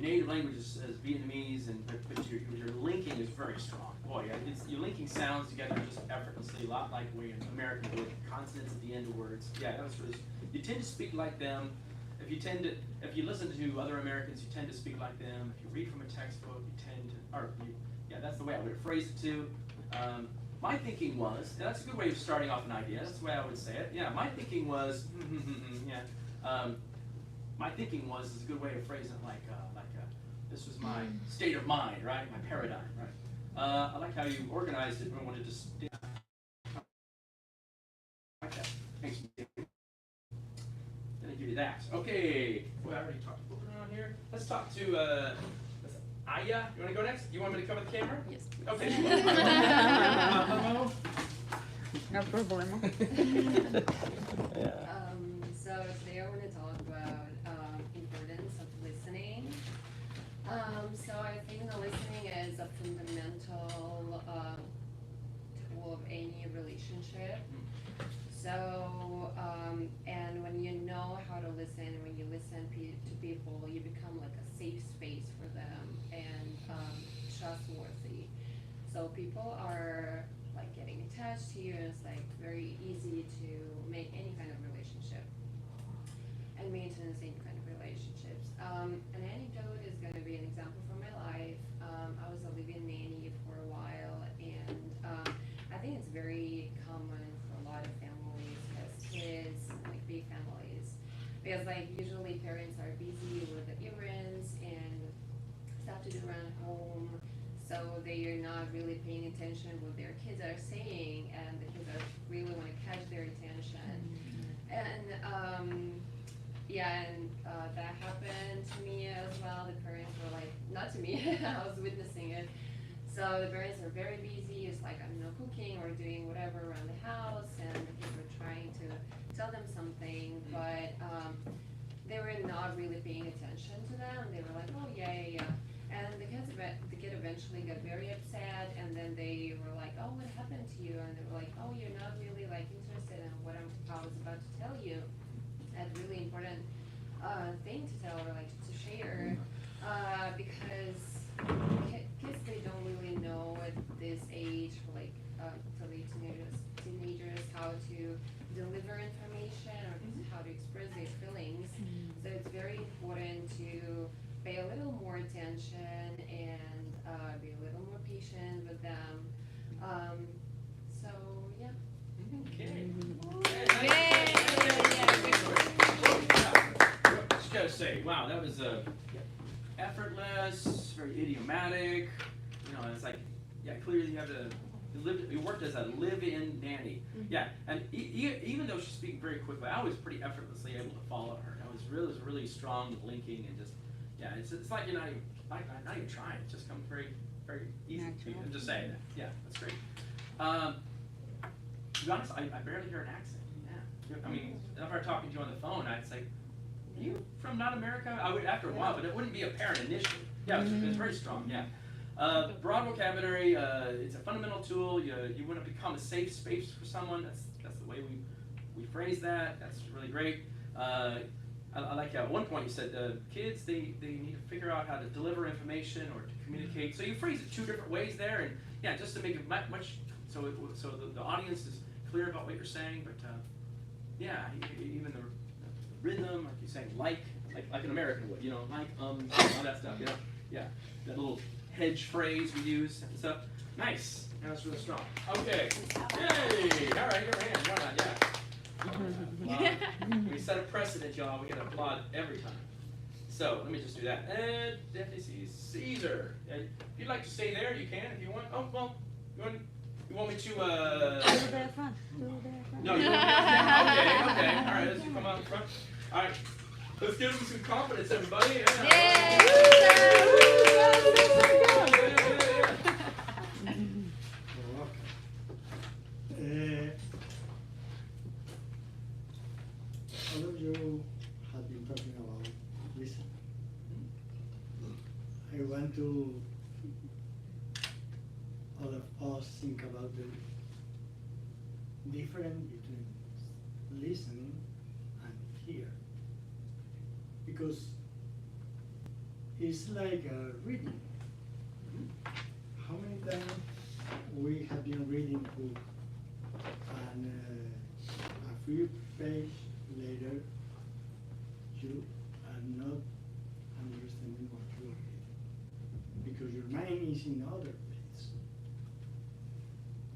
native language is Vietnamese, but your linking is very strong. Boy, you're linking sounds together just effortlessly, a lot like the way an American would, consonants at the end of words. Yeah, that's really. You tend to speak like them. If you listen to other Americans, you tend to speak like them. If you read from a textbook, you tend to, that's the way I would have phrased it too. My thinking was, and that's a good way of starting off an idea. That's the way I would say it. Yeah, my thinking was, my thinking was is a good way of phrasing it like this was my state of mind, right? My paradigm, right? I like how you organized it. I wanted to stand like that. Thanks. Gonna give you that. Okay. Boy, I already talked to around here. Let's talk to Aya. You want to go next? You want me to cover the camera? Yes. Okay. No problem. So today I want to talk about importance of listening. So I think the listening is a fundamental tool of any relationship. So, and when you know how to listen, when you listen to people, you become like a safe space for them and trustworthy. So people are like getting attached to you, and it's like very easy to make any kind of relationship and maintain the same kind of relationships. An anecdote is going to be an example from my life. I was a live-in nanny for a while, and I think it's very common for a lot of families who has kids, like big families, because like usually parents are busy with the errands and stuff to do around home, so they are not really paying attention what their kids are saying, and the kids are really want to catch their attention. And that happened to me as well. The parents were like, not to me, I was witnessing it. So the parents are very busy. It's like, I'm cooking or doing whatever around the house, and the kids were trying to tell them something, but they were not really paying attention to them. They were like, oh yeah. And the kid eventually got very upset, and then they were like, oh, what happened to you? And they were like, oh, you're not really like interested in what I was about to tell you. That's really important thing to tell or like to share, because kids, they don't really know at this age, like for the teenagers how to deliver information or how to express their feelings. So it's very important to pay a little more attention and be a little more patient with them. So yeah. Okay. Yay! Just gotta say, wow, that was effortless, very idiomatic. It's like, clearly you worked as a live-in nanny. Yeah, and even though she's speaking very quickly, I was pretty effortlessly able to follow her. I was really strong linking and just, it's like you're not even trying. It just comes very, very easy to you. I'm just saying that. Yeah, that's great. To be honest, I barely hear an accent. Yeah. I mean, if I were talking to you on the phone, I'd say, are you from not America? I would after a while, but it wouldn't be apparent initially. Yeah, it's very strong, yeah. Broad vocabulary, it's a fundamental tool. You want to become a safe space for someone. That's the way we phrase that. That's really great. I like how at one point you said kids, they need to figure out how to deliver information or to communicate. So you phrase it 2 different ways there, and yeah, just to make it much so the audience is clear about what you're saying. But yeah, even the rhythm, like you're saying, like an American would, like all that stuff, yeah, that little hedge phrase we use and stuff. Nice, yeah, that's really strong. Okay, yay! All right, your hand, why not? Yeah. We set a precedent, y'all. We can applaud every time. So let me just do that. And Deputy Caesar, if you'd like to stay there, you can if you want. Oh well, you want me to? Do the front. Do the front. No, you want me to? Okay. All right, let's come out in front. All right, let's give them some confidence, everybody. All of you have been talking about listening. I want to all of us think about the difference between listening and hear. Because it's like reading. How many times we have been reading a book and a few pages later you are not understanding what you are reading because your mind is in other place.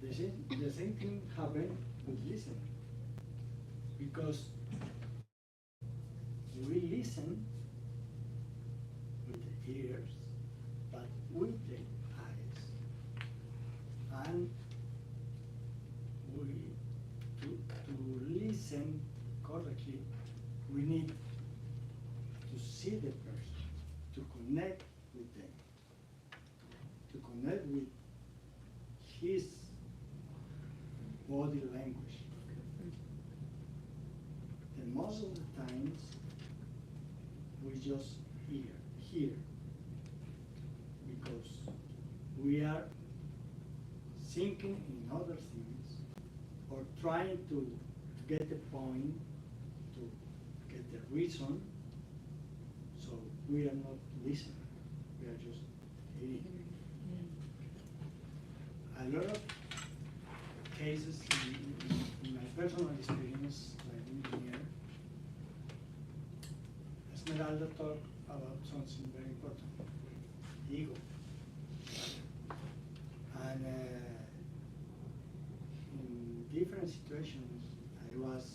The same thing happened with listening because we listen with the ears but with the eyes and to listen correctly, we need to see the person, to connect with them, to connect with his body language. And most of the times, we just hear, because we are thinking in other things or trying to get the point, to get the reason, so we are not listening, we are just hearing. A lot of cases in my personal experience, like engineer, Esmeralda talked about something very important, ego. And in different situations, I was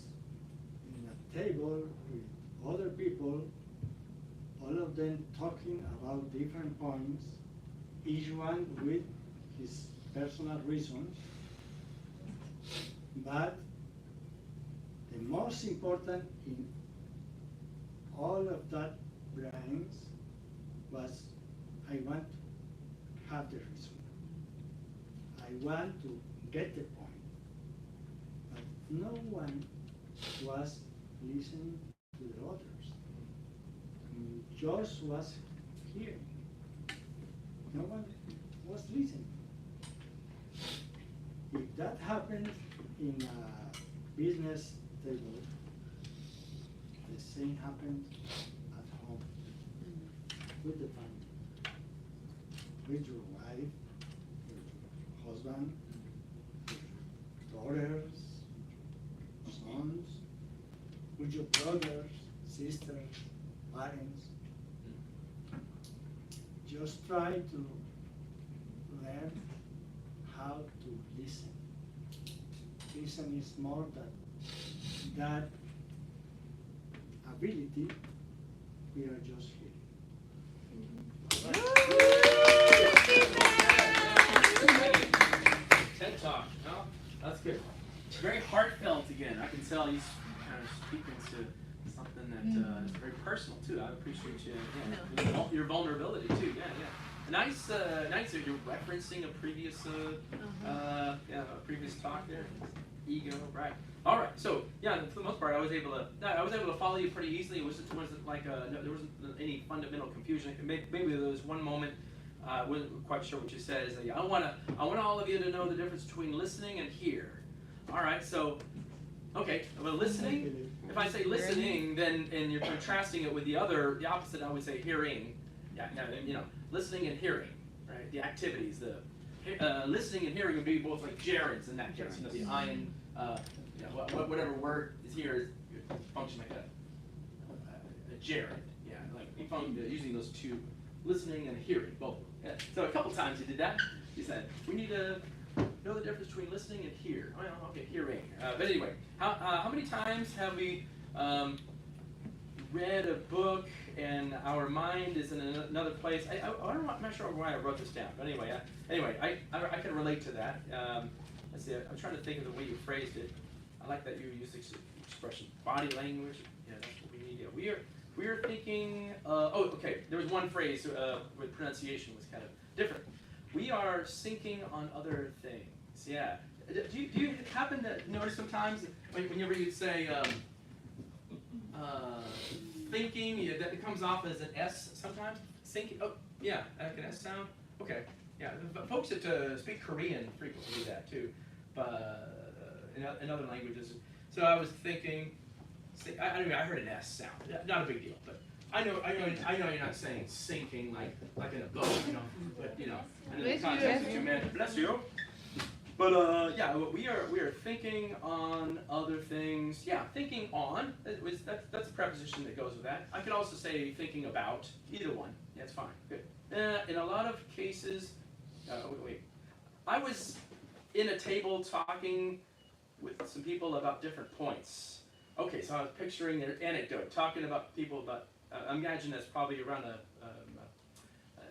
in a table with other people, all of them talking about different points, each one with his personal reasons. But the most important in all of that brains was, I want to have the reason. I want to get the point. But no one was listening to the others. Just was hearing. No one was listening. If that happened in a business table, the same happened at home, with the family, with your wife, your husband, your daughters, your sons, with your brothers, sisters, parents. Just try to learn how to listen. Listen is more than that ability, we are just here. TED Talk, no? That's good. It's very heartfelt again. I can tell he's kind of speaking to something that is very personal too. I appreciate you, your vulnerability too. Yeah. Nice. Nice. You're referencing a previous, a previous talk there. Ego, right? All right. So yeah, for the most part, I was able to follow you pretty easily. It wasn't like there wasn't any fundamental confusion. Maybe there was one moment. I wasn't quite sure what you said. Is that I want all of you to know the difference between listening and hear. All right. So Okay, well, listening. If I say listening, then and you're contrasting it with the opposite, I would say hearing. Yeah, listening and hearing, right? The activities, listening and hearing would be both like gerunds in that case. The ion, whatever word is here is function like a gerund. Yeah, like using those two, listening and hearing, both. Yeah. So a couple times you did that. You said we need to know the difference between listening and hear. Well, okay, hearing. But anyway, how many times have we read a book and our mind is in another place? I'm not sure why I wrote this down, but anyway, I can relate to that. Let's see, I'm trying to think of the way you phrased it. I like that you used the expression body language. Yeah, that's what we need. Yeah, we are thinking. Okay. There was one phrase with pronunciation was kind of different. We are thinking on other things. Yeah. Do you happen to notice sometimes whenever you say thinking, it comes off as an S sometimes? Thinking. Oh, yeah, like an S sound. Okay. Yeah. But folks that speak Korean frequently do that too, in other languages. So I was thinking. I heard an S sound. Not a big deal, but I know you're not saying sinking like in a boat, but I know the context that you meant. Bless you. But yeah, we are thinking on other things. Yeah, thinking on. That's a preposition that goes with that. I could also say thinking about. Either one. That's fine. Good. In a lot of cases, wait. I was in a table talking with some people about different points. Okay, so I was picturing an anecdote, talking about people about. Imagine that's probably around a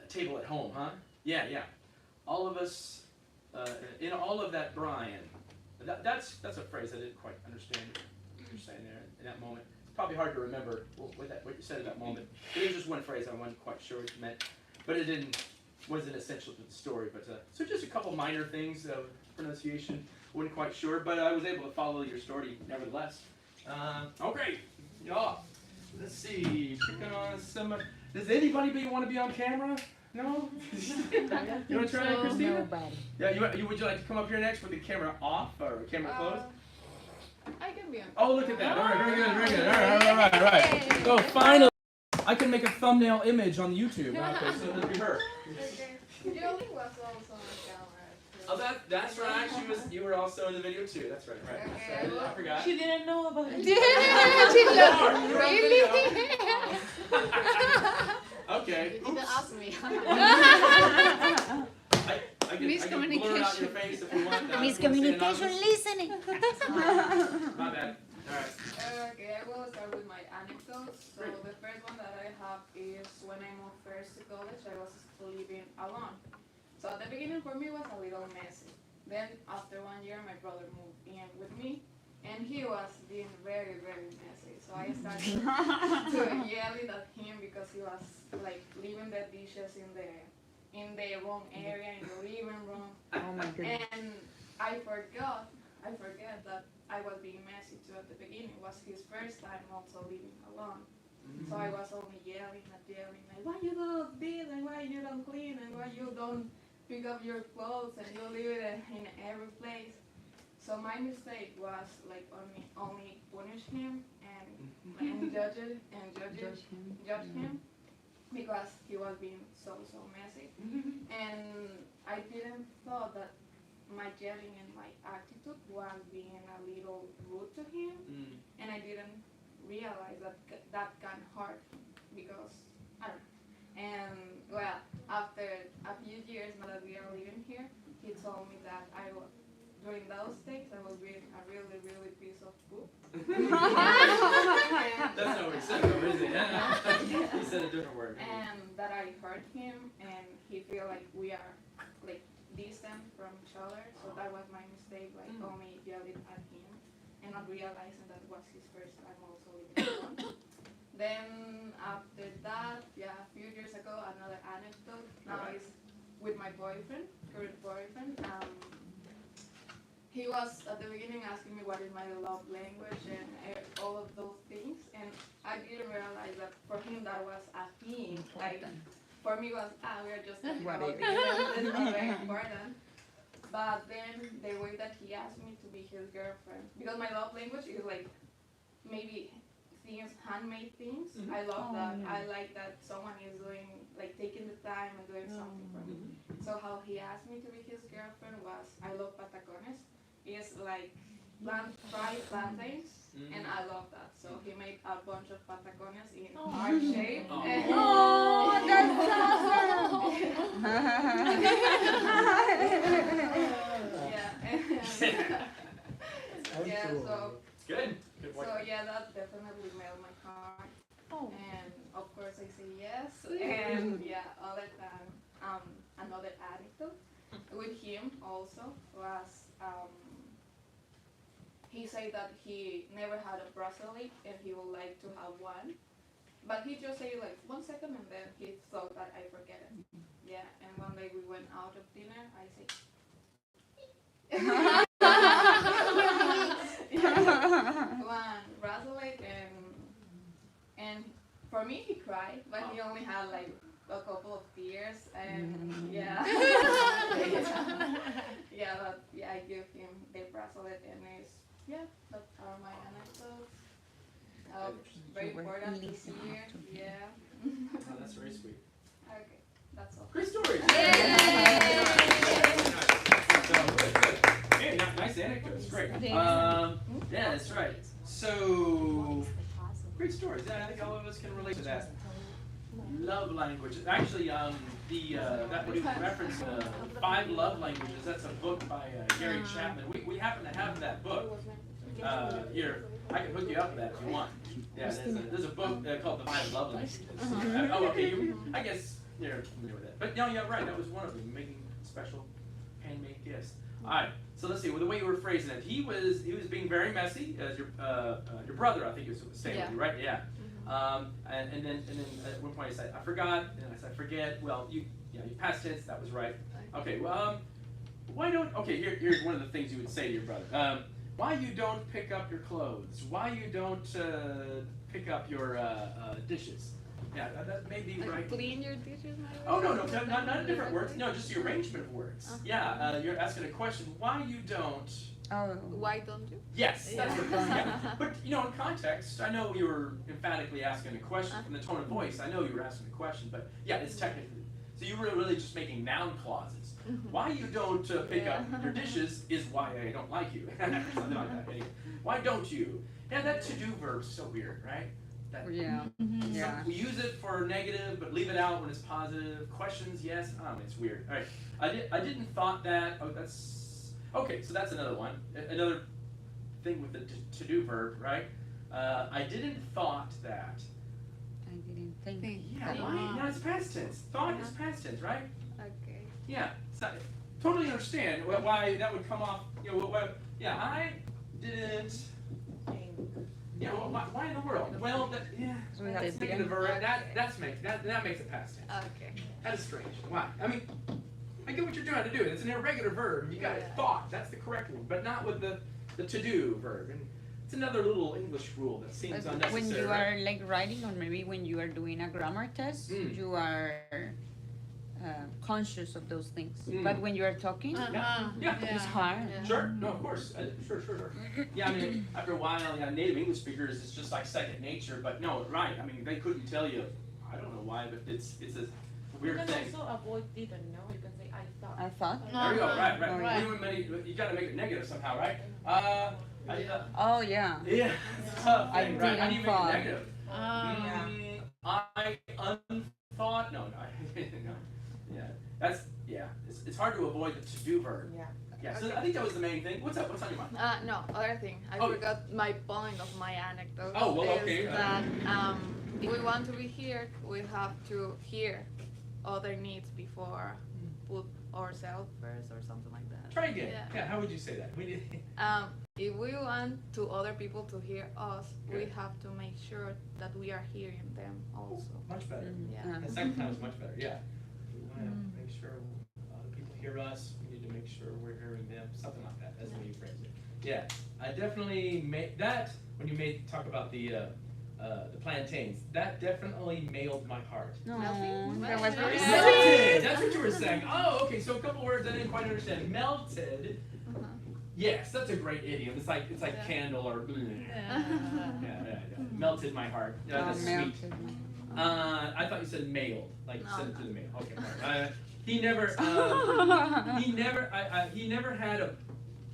table at home, huh? Yeah. All of us, in all of that, Brian. That's a phrase I didn't quite understand what you're saying there in that moment. It's probably hard to remember what you said in that moment. It was just one phrase I wasn't quite sure what you meant, but it wasn't essential to the story. But so just a couple minor things of pronunciation. Wasn't quite sure, but I was able to follow your story nevertheless. Okay, yeah. Let's see. Picking on some. Does anybody want to be on camera? No. You want to try that, Christina? Nobody. Yeah. Would you like to come up here next with the camera off or camera closed? I can be on. Oh, look at that. All right, very good, very good. All right. So finally, I can make a thumbnail image on YouTube. Okay, so it'll be her. Julie was also on camera. Oh, that's right. You were also in the video too. That's right. Okay. Sorry, I forgot. She didn't know about it. Okay. You didn't ask me. I can blur it out your face if you want. Miscommunication listening. My bad. All right. Okay, I will start with my anecdotes. So the first one that I have is when I moved first to college, I was living alone. So at the beginning for me it was a little messy. Then after 1 year my brother moved in with me and he was being very, very messy. So I started to yelling at him because he was like leaving the dishes in the wrong area in the living room. Oh my goodness. And I forgot that I was being messy too at the beginning. It was his first time also living alone. So I was only yelling, like, why you do this and why you don't clean and why you don't pick up your clothes and you leave it in every place. So my mistake was like only punish him and judge him because he was being so messy. And I didn't thought that my yelling and my attitude was being a little rude to him, and I didn't realize that can hurt because I don't know. And well, after a few years now that we are living here, he told me that during those days I was being a really, really piece of poop. That's not what he said though, is it? He said a different word. And that I hurt him and he feel like we are like distant from each other. So that was my mistake, like only yelling at him and not realizing that was his first time also living alone. Then after that, a few years ago, another anecdote. Now is with my boyfriend, current boyfriend. He was at the beginning asking me what is my love language and all of those things, and I didn't realize that for him that was a thing. Like for me it was we are just talking about this. It's not very important. But then the way that he asked me to be his girlfriend, because my love language is like maybe things, handmade things. I love that. I like that someone is doing, like taking the time and doing something for me. So how he asked me to be his girlfriend was, I love patacones. It's like fried plantains, and I love that. So he made a bunch of patacones in heart shape. Oh, that's awesome! Yeah, so It's good. Good work. so yeah, that definitely made my heart. And of course I say yes. And yeah, other than another anecdote with him also was he said that he never had a bracelet and he would like to have one. But he just said like 1 second and then he thought that I forget it. Yeah, and one day we went out of dinner, I said one bracelet and for me he cried, but he only had like a couple of tears and yeah. Yeah, but yeah, I give him the bracelet and it's that are my anecdotes. Very important to see here. Yeah. Oh, that's very sweet. Okay, that's all. Great stories. Hey, nice anecdotes. Great. Yeah, that's right. So, great stories. Yeah, I think all of us can relate to that. Love language. Actually, that would reference 5 Love Languages. That's a book by Gary Chapman. We happen to have that book here. I can hook you up with that if you want. Yeah, there's a book called The 5 Love Languages. Oh, okay. I guess you're familiar with that. But no, yeah, right. That was one of them. Making special handmade gifts. All right. So let's see. Well, the way you were phrasing it, he was being very messy. As your brother, I think, was saying with you, right? Yeah. And then at one point he said, I forgot. And I said, I forget. Well, you past tense. That was right. Okay. Well, why don't? Okay. Here's one of the things you would say to your brother. Why you don't pick up your clothes? Why you don't pick up your dishes? Yeah, that may be right. Clean your dishes, my Oh, no, not different words. No, just the arrangement of words. Yeah, you're asking a question. Why you don't? Why don't you? Yes, that's the point. Yeah. But, in context, I know you were emphatically asking a question. From the tone of voice, I know you were asking a question. But, yeah, it's technically. So you were really just making noun clauses. Why you don't pick up your dishes is why I don't like you. Something like that. Anyway, why don't you? Yeah, that to-do verb is so weird, right? Yeah. We use it for negative, but leave it out when it's positive. Questions, yes. It's weird. All right. I didn't thought that. Oh, that's okay. So that's another one. Another thing with the to-do verb, right? I didn't thought that. I didn't think. Yeah. Why? No, it's past tense. Thought is past tense, right? Okay. Yeah. So, totally understand why that would come off. Yeah. I didn't. Yeah, well, why in the world? Well, that's negative verb. That makes it past tense. Okay. That is strange. Why? I mean, I get what you're trying to do. It's an irregular verb. You got it. Thought. That's the correct one, but not with the to-do verb. And it's another little English rule that seems unnecessary. When you are like writing, or maybe when you are doing a grammar test, you are conscious of those things. But when you are talking, it's hard. Sure. No, of course. Sure. Yeah, I mean, after a while, native English speakers, it's just like second nature. But no, right. I mean, they couldn't tell you. I don't know why, but it's a weird thing. You can also avoid didn't know. You can say I thought. I thought. There you go. Right. You got to make it negative somehow, right? Oh yeah. Yeah. It's tough. I Right. didn't How do you make it thought. negative? I unthought. No. Yeah. It's hard to avoid the to-do verb. Yeah. So I think that was the main thing. What's up? What's on your mind? No, other thing. I forgot my point of my anecdote. Oh, well, okay. Is that if we want to be here, we have to hear other needs before put ourselves first or something like that. Try again. Yeah. How would you say that? If we want to other people to hear us, we have to make sure that we are hearing them also. Much better. Yeah. The second time is much better. Yeah. We want to make sure other people hear us. We need to make sure we're hearing them. Something like that. That's the way you phrase it. Yeah. I definitely made that when you talk about the the plantains. That definitely mailed my heart. No, that was very Melted! That's what you were saying. Oh, okay, so a couple words I didn't quite understand. Melted. Yes, that's a great idiom. It's like candle or yeah. Melted my heart. Yeah, that's sweet. I thought you said mailed, like sent it to the mail. Okay. He never had a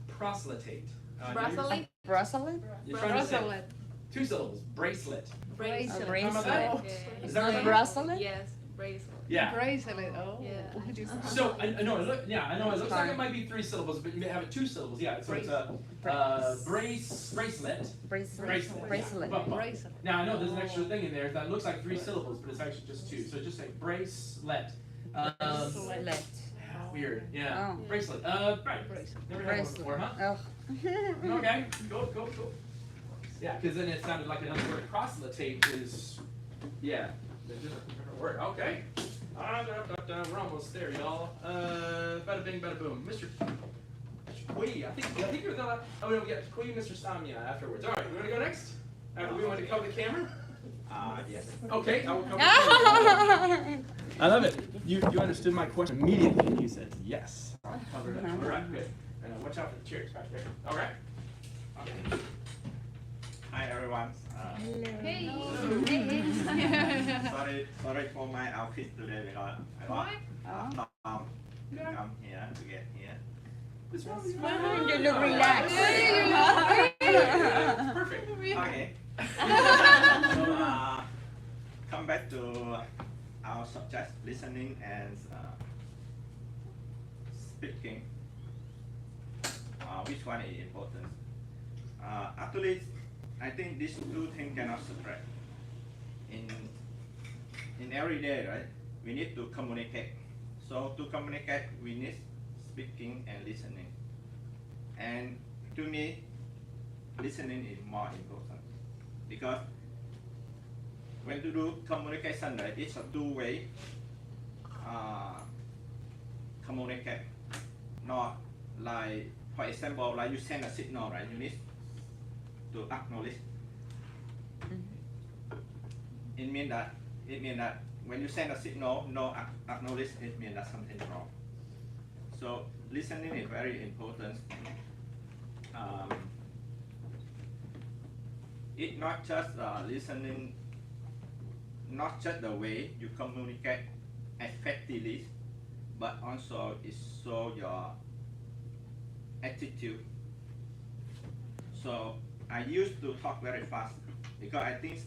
proselyte. Bracelet? Bracelet? You're trying to say 2 syllables. Bracelet. Bracelet. Talking about that? Okay. Is that right? Bracelet? Yes, bracelet. Yeah. Bracelet. Oh. Yeah. So I know. I know. It looks like it might be 3 syllables, but you may have it 2 syllables. Yeah. So it's a bracelet. Bracelet. But now I know there's an extra thing in there that looks like 3 syllables, but it's actually just 2. So just say bracelet. Bracelet. Weird. Yeah. Oh. Bracelet. Right. Never heard one before, huh? Oh. Okay. Cool. Yeah, because then it sounded like another word. Proselyte is, yeah, there's just a different word. Okay. We're almost there, y'all. Bada bing, bada boom. Mr. Kui, I think you're the. Oh no, we got Kui, Mr. Samya afterwards. All right, you want to go next? After we want to cover the camera? Yes. Okay, I will cover the camera. I love it. You understood my question immediately. You said yes. I'll cover it. All right, good. And watch out for the chairs back there. All right. Okay. Hi everyone. Hey. Sorry for my outfit today because I was come here to get here. What's wrong? You look relaxed. Perfect. Okay. So come back to our subject, listening and speaking. Which one is important? Actually, I think these 2 things cannot separate. In every day, right? We need to communicate. So to communicate, we need speaking and listening. And to me, listening is more important because when to do communication, right? It's a 2-way communicate. Not like, for example, like you send a signal, right? You need to acknowledge. It means that when you send a signal, no acknowledge, it means that something wrong. So listening is very important. It's not just listening, not just the way you communicate effectively, but also it shows your attitude. So I used to talk very fast because I think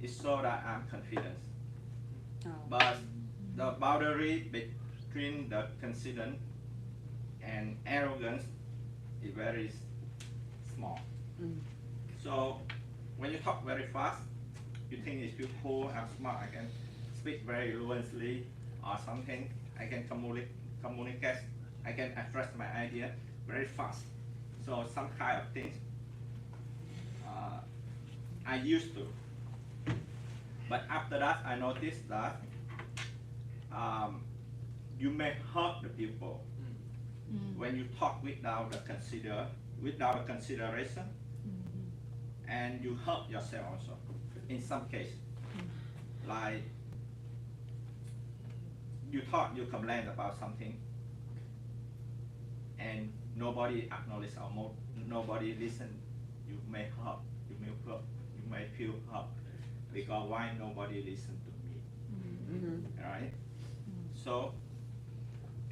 it shows that I'm confident. But the boundary between the confidence and arrogance is very small. So when you talk very fast, you think if you cool, I'm smart, I can speak very fluently or something. I can communicate, I can express my idea very fast. So some kind of things I used to. But after that, I noticed that you may hurt the people when you talk without the consideration, and you hurt yourself also. In some cases, like you complain about something, and nobody acknowledge or nobody listen. You may hurt. You may feel hurt because why nobody listen to me, right? So,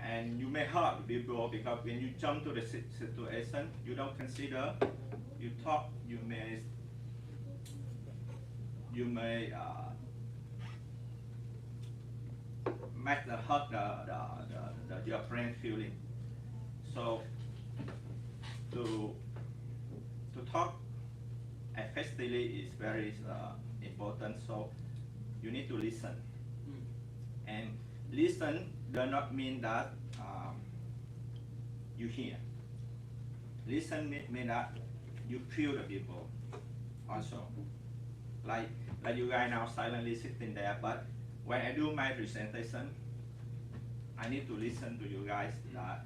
and you may hurt people because when you jump to the situation, you don't consider. You talk. You may make the hurt your friend feeling. So to talk effectively is very important. So you need to listen, and listen does not mean that you hear. Listen means that you feel the people also. Like you guys now silently sitting there, but when I do my presentation, I need to listen to you guys that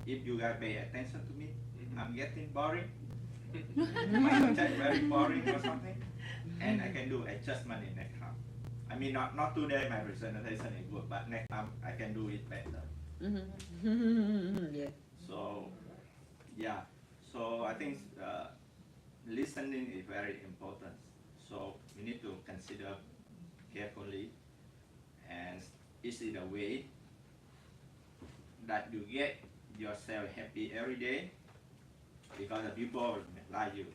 if you guys pay attention to me, I'm getting boring. My subject very boring or something, and I can do adjustment in next time. I mean, not today my presentation is good, but next time I can do it better. Yeah. So, yeah. So I think listening is very important. So you need to consider carefully, and is it a way that you get yourself happy every day because the people like you,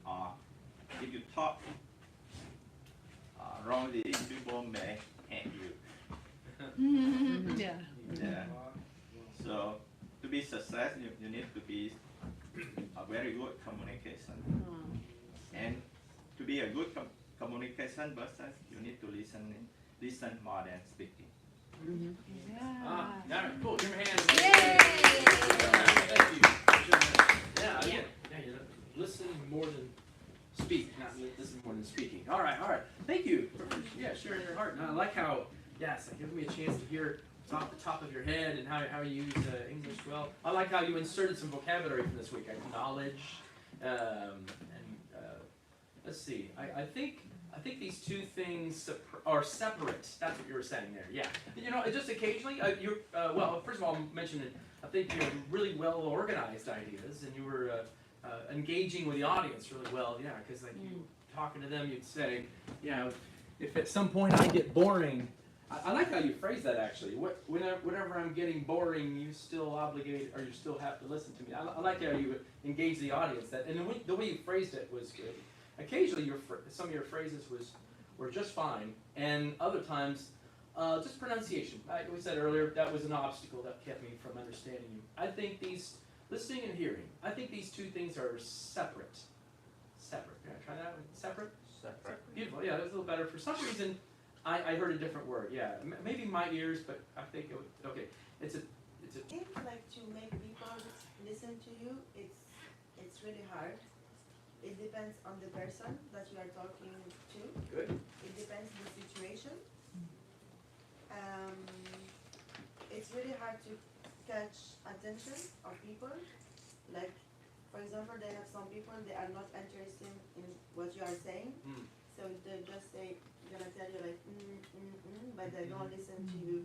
or if you talk wrongly, people may hate you. Yeah. Yeah. So to be success, you need to be a very good communication. And to be a good communication person, you need to listen more than speaking. Ah, all right, cool. Give him a hand. Yay! Thank you. Yeah, again, yeah, you know, listen more than speak, not listen more than speaking. All right. Thank you for sharing your heart. And I like how, yes, it gives me a chance to hear off the top of your head and how you use English well. I like how you inserted some vocabulary from this week. Acknowledge, let's see. I think these two things are separate. That's what you were saying there. Yeah. You know, just occasionally, well, first of all, I'll mention it. I think you have really well organized ideas, and you were engaging with the audience really well. Yeah, because like you talking to them, you'd say, if at some point I get boring. I like how you phrase that actually. Whenever I'm getting boring, you still obligate, or you still have to listen to me. I like how you engage the audience. And the way you phrased it was good. Occasionally, some of your phrases were just fine, and other times, just pronunciation. Like we said earlier, that was an obstacle that kept me from understanding you. I think these listening and hearing. I think these two things are separate. Separate. Can I try that one? Separate. Separate. Beautiful. Yeah, that's a little better. For some reason, I heard a different word. Yeah, maybe my ears, but I think it would. Okay, it's a. If like to make people listen to you, it's really hard. It depends on the person that you are talking to. Good. It depends on the situation. It's really hard to catch attention of people. Like, for example, they have some people they are not interested in what you are saying, so they just say gonna tell you like but they don't listen to you.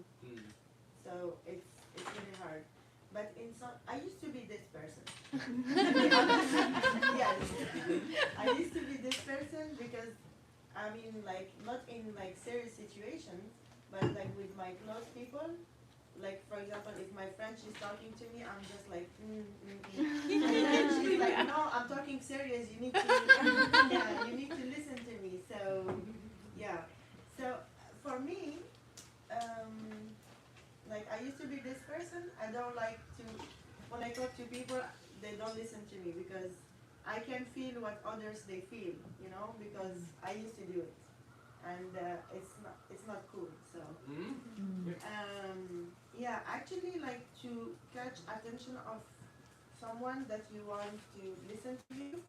So it's really hard. But in some, I used to be this person. Yes, I used to be this person because I mean like not in like serious situations, but like with my close people. Like for example, if my friend is talking to me, I'm just like and then she's like, no, I'm talking serious. You need to you need to listen to me. So yeah. So for me, like I used to be this person. I don't like to when I talk to people, they don't listen to me because I can feel what others they feel, you know, because I used to do it, and it's not cool. So yeah, actually like to catch attention of someone that you want to listen to you,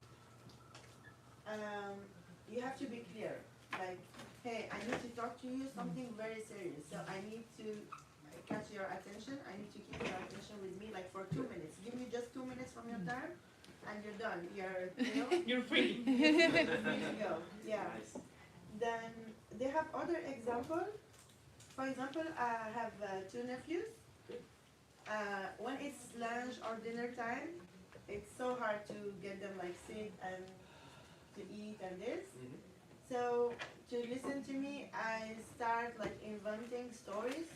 you have to be clear. Like, hey, I need to talk to you something very serious, so I need to catch your attention. I need to keep your attention with me like for 2 minutes. Give me just 2 minutes from your time, and you're done. You're free. You're free to go. Yeah. Nice. Then they have other example. For example, I have 2 nephews. When it's lunch or dinner time, it's so hard to get them like sit and to eat and this. So to listen to me, I start like inventing stories.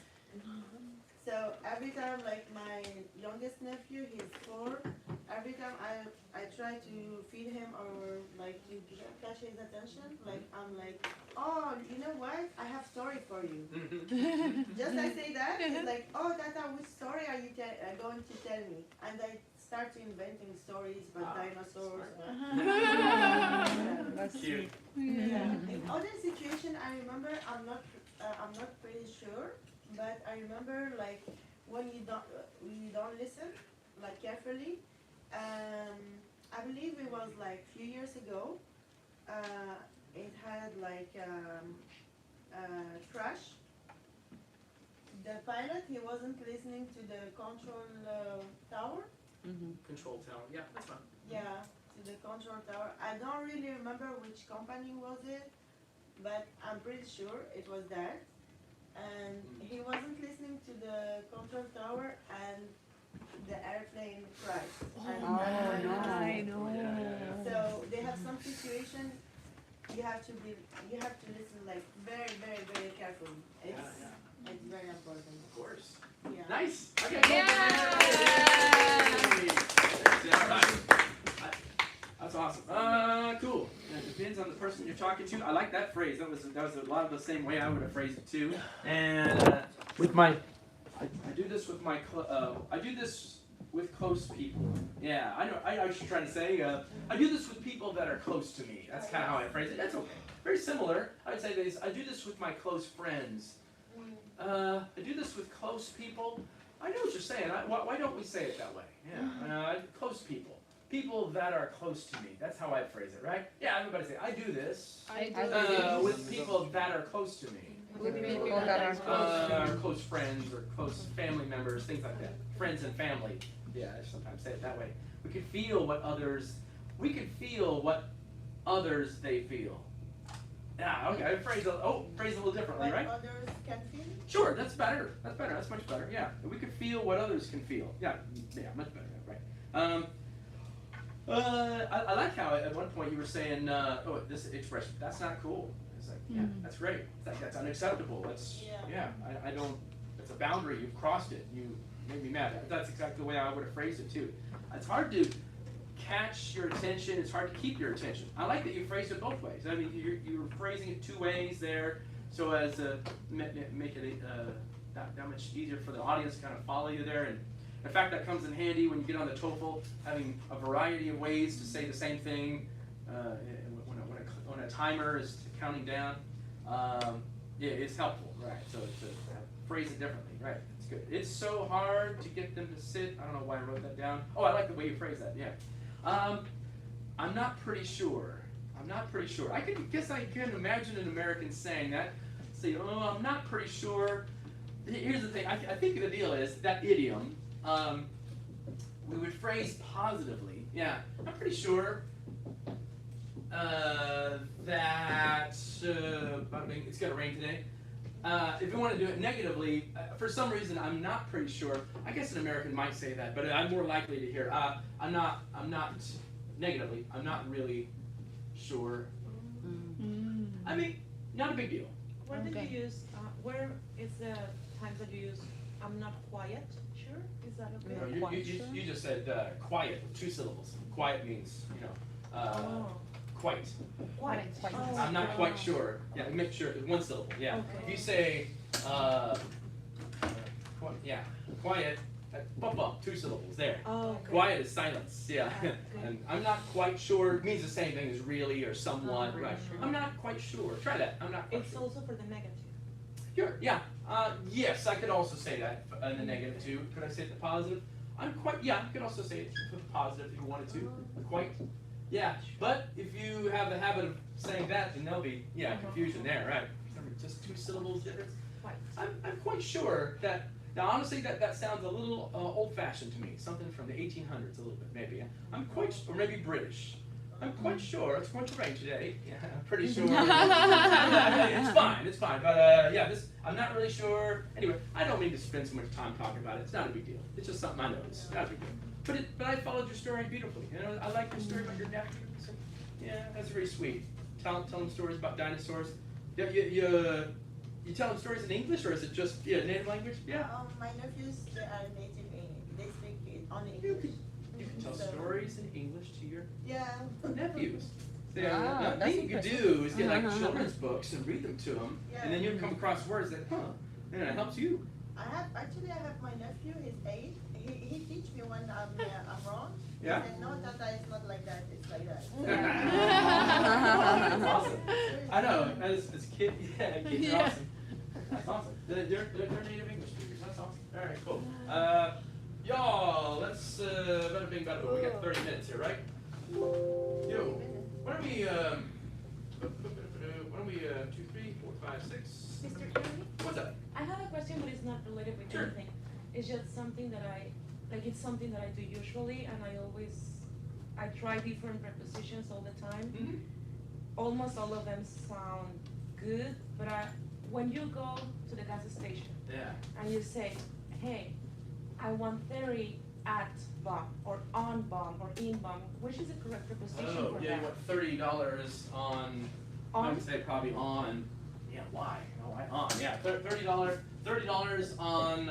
So every time like my youngest nephew, he's 4, every time I try to feed him or like to catch his attention, like I'm like, oh, you know what? I have story for you. Just I say that, it's like, oh, Tata, which story are you going to tell me? And I start inventing stories about dinosaurs. That's cute. Yeah. In other situation, I remember I'm not pretty sure, but I remember like when you don't listen like carefully. I believe it was like few years ago. It had like crash. The pilot, he wasn't listening to the control tower. Control tower. Yeah, that's fine. Yeah, to the control tower. I don't really remember which company was it, but I'm pretty sure it was that. And he wasn't listening to the control tower, and the airplane crashed. I know. So they have some situation. You have to listen like very, very, very carefully. It's very important. Of course. Yeah. Nice. Okay. Yeah. All right. That's awesome. Cool. It depends on the person you're talking to. I like that phrase. That was a lot of the same way I would have phrased it too. And with my, I do this with my, I do this with close people. Yeah, I know. I was just trying to say, I do this with people that are close to me. That's kind of how I phrase it. That's okay. Very similar. I'd say this. I do this with my close friends. I do this with close people. I know what you're saying. Why don't we say it that way? Yeah, close people. People that are close to me. That's how I phrase it, right? Yeah, everybody say, I do this. I do this. With people that are close to me. With people that are close to me. Close friends or close family members, things like that. Friends and family. Yeah, I sometimes say it that way. We can feel what others they feel. Yeah, okay. I phrase it a little differently, right? What others can feel? Sure, that's better. That's much better. Yeah, we can feel what others can feel. Yeah, much better. Right. I like how at one point you were saying, this expression, that's not cool. It's like, yeah, that's great. It's like, that's unacceptable. I don't. It's a boundary. You've crossed it. You made me mad. That's exactly the way I would have phrased it too. It's hard to catch your attention. It's hard to keep your attention. I like that you phrased it both ways. I mean, you're phrasing it two ways there, so as to make it that much easier for the audience to kind of follow you there. And in fact, that comes in handy when you get on the TOEFL, having a variety of ways to say the same thing when a timer is counting down. It's helpful, right? So to phrase it differently, right? It's good. It's so hard to get them to sit. I don't know why I wrote that down. Oh, I like the way you phrase that. Yeah. I'm not pretty sure. I guess I can imagine an American saying that. Say, I'm not pretty sure. Here's the thing. I think the deal is that idiom. We would phrase positively. Yeah, I'm pretty sure that it's going to rain today. If you want to do it negatively, for some reason, I'm not pretty sure. I guess an American might say that, but I'm more likely to hear, I'm not negatively, I'm not really sure. I mean, not a big deal. Where did you use, where is the times that you use, I'm not quiet? Sure? Is that okay? No, you just said quiet, 2 syllables. Quiet means, quite. Quite. Oh, I'm not quite sure. Yeah, make sure, 1 syllable, yeah. Okay. If you say, quiet, bump up, 2 syllables, there. Oh, okay. Quiet is silence, yeah. And I'm not quite sure, it means the same thing as really or somewhat, right? Sure. I'm not quite sure. Try that, I'm not quite It's sure. also for the negative. Sure, yeah. Yes, I could also say that in the negative too. Could I say it the positive? I could also say it for the positive if you wanted to. Quite. Yeah, but if you have the habit of saying that, then there'll be, confusion there, right? Remember, just 2 syllables difference. Quite. I'm quite sure that, now honestly, that sounds a little old-fashioned to me. Something from the 1800s, a little bit, maybe. Or maybe British. I'm quite sure it's going to rain today. Yeah, I'm pretty sure. It's fine. But I'm not really sure. Anyway, I don't mean to spend so much time talking about it. It's not a big deal. It's just something I noticed. Not a big deal. But I followed your story beautifully. I like your story about your nephew. So, that's very sweet. Tell them stories about dinosaurs. You tell them stories in English, or is it just native language? Yeah. My nephews, they are native English. They speak it only English. You can tell stories in English to your nephews. Wow, The thing you could do is get like children's books and read them to them, and then you'll come across words that, and it helps you. I have my nephew. He's 8. He teach me when I'm wrong. Yeah. He said, no, Tata, it's not like that. It's like that. That's awesome. I know. As a kid, kids are awesome. That's awesome. They're native English speakers. That's awesome. All right, cool. Y'all, let's better bing better. We got 30 minutes here, right? Yo, why don't we 2, 3, 4, 5, 6. Mr. Kennedy? What's up? I have a question, but it's not related with anything. It's just something that it's something that I do usually, and I always I try different prepositions all the time. Mm-hmm. Almost all of them sound good, but when you go to the gas station Yeah. and you say, hey, I want 30 at bomb or on bomb or in bomb, which is the correct preposition Oh, for yeah, that? you want $30 on, I On? would say probably on, yeah, why? Oh, why on? Yeah, $30 on,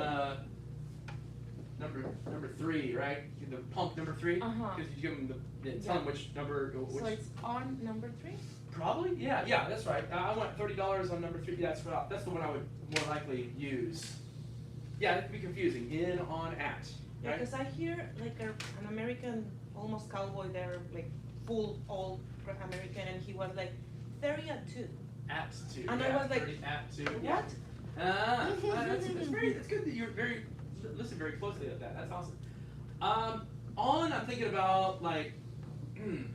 number 3, right? The pump number 3? Uh-huh. Because you give them tell them which number, So it's on number 3? Probably, yeah, that's right. I want $30 on number 3. That's the one I would more likely use. Yeah, it could be confusing. In, on, at. Yeah, Right? because I hear like an American, almost cowboy there, like full old American, and he was like 30 at 2. At 2. And yeah, I was like, 30 at 2. What? Yeah. That's good that you're listen very closely at that. That's awesome. On, I'm thinking about like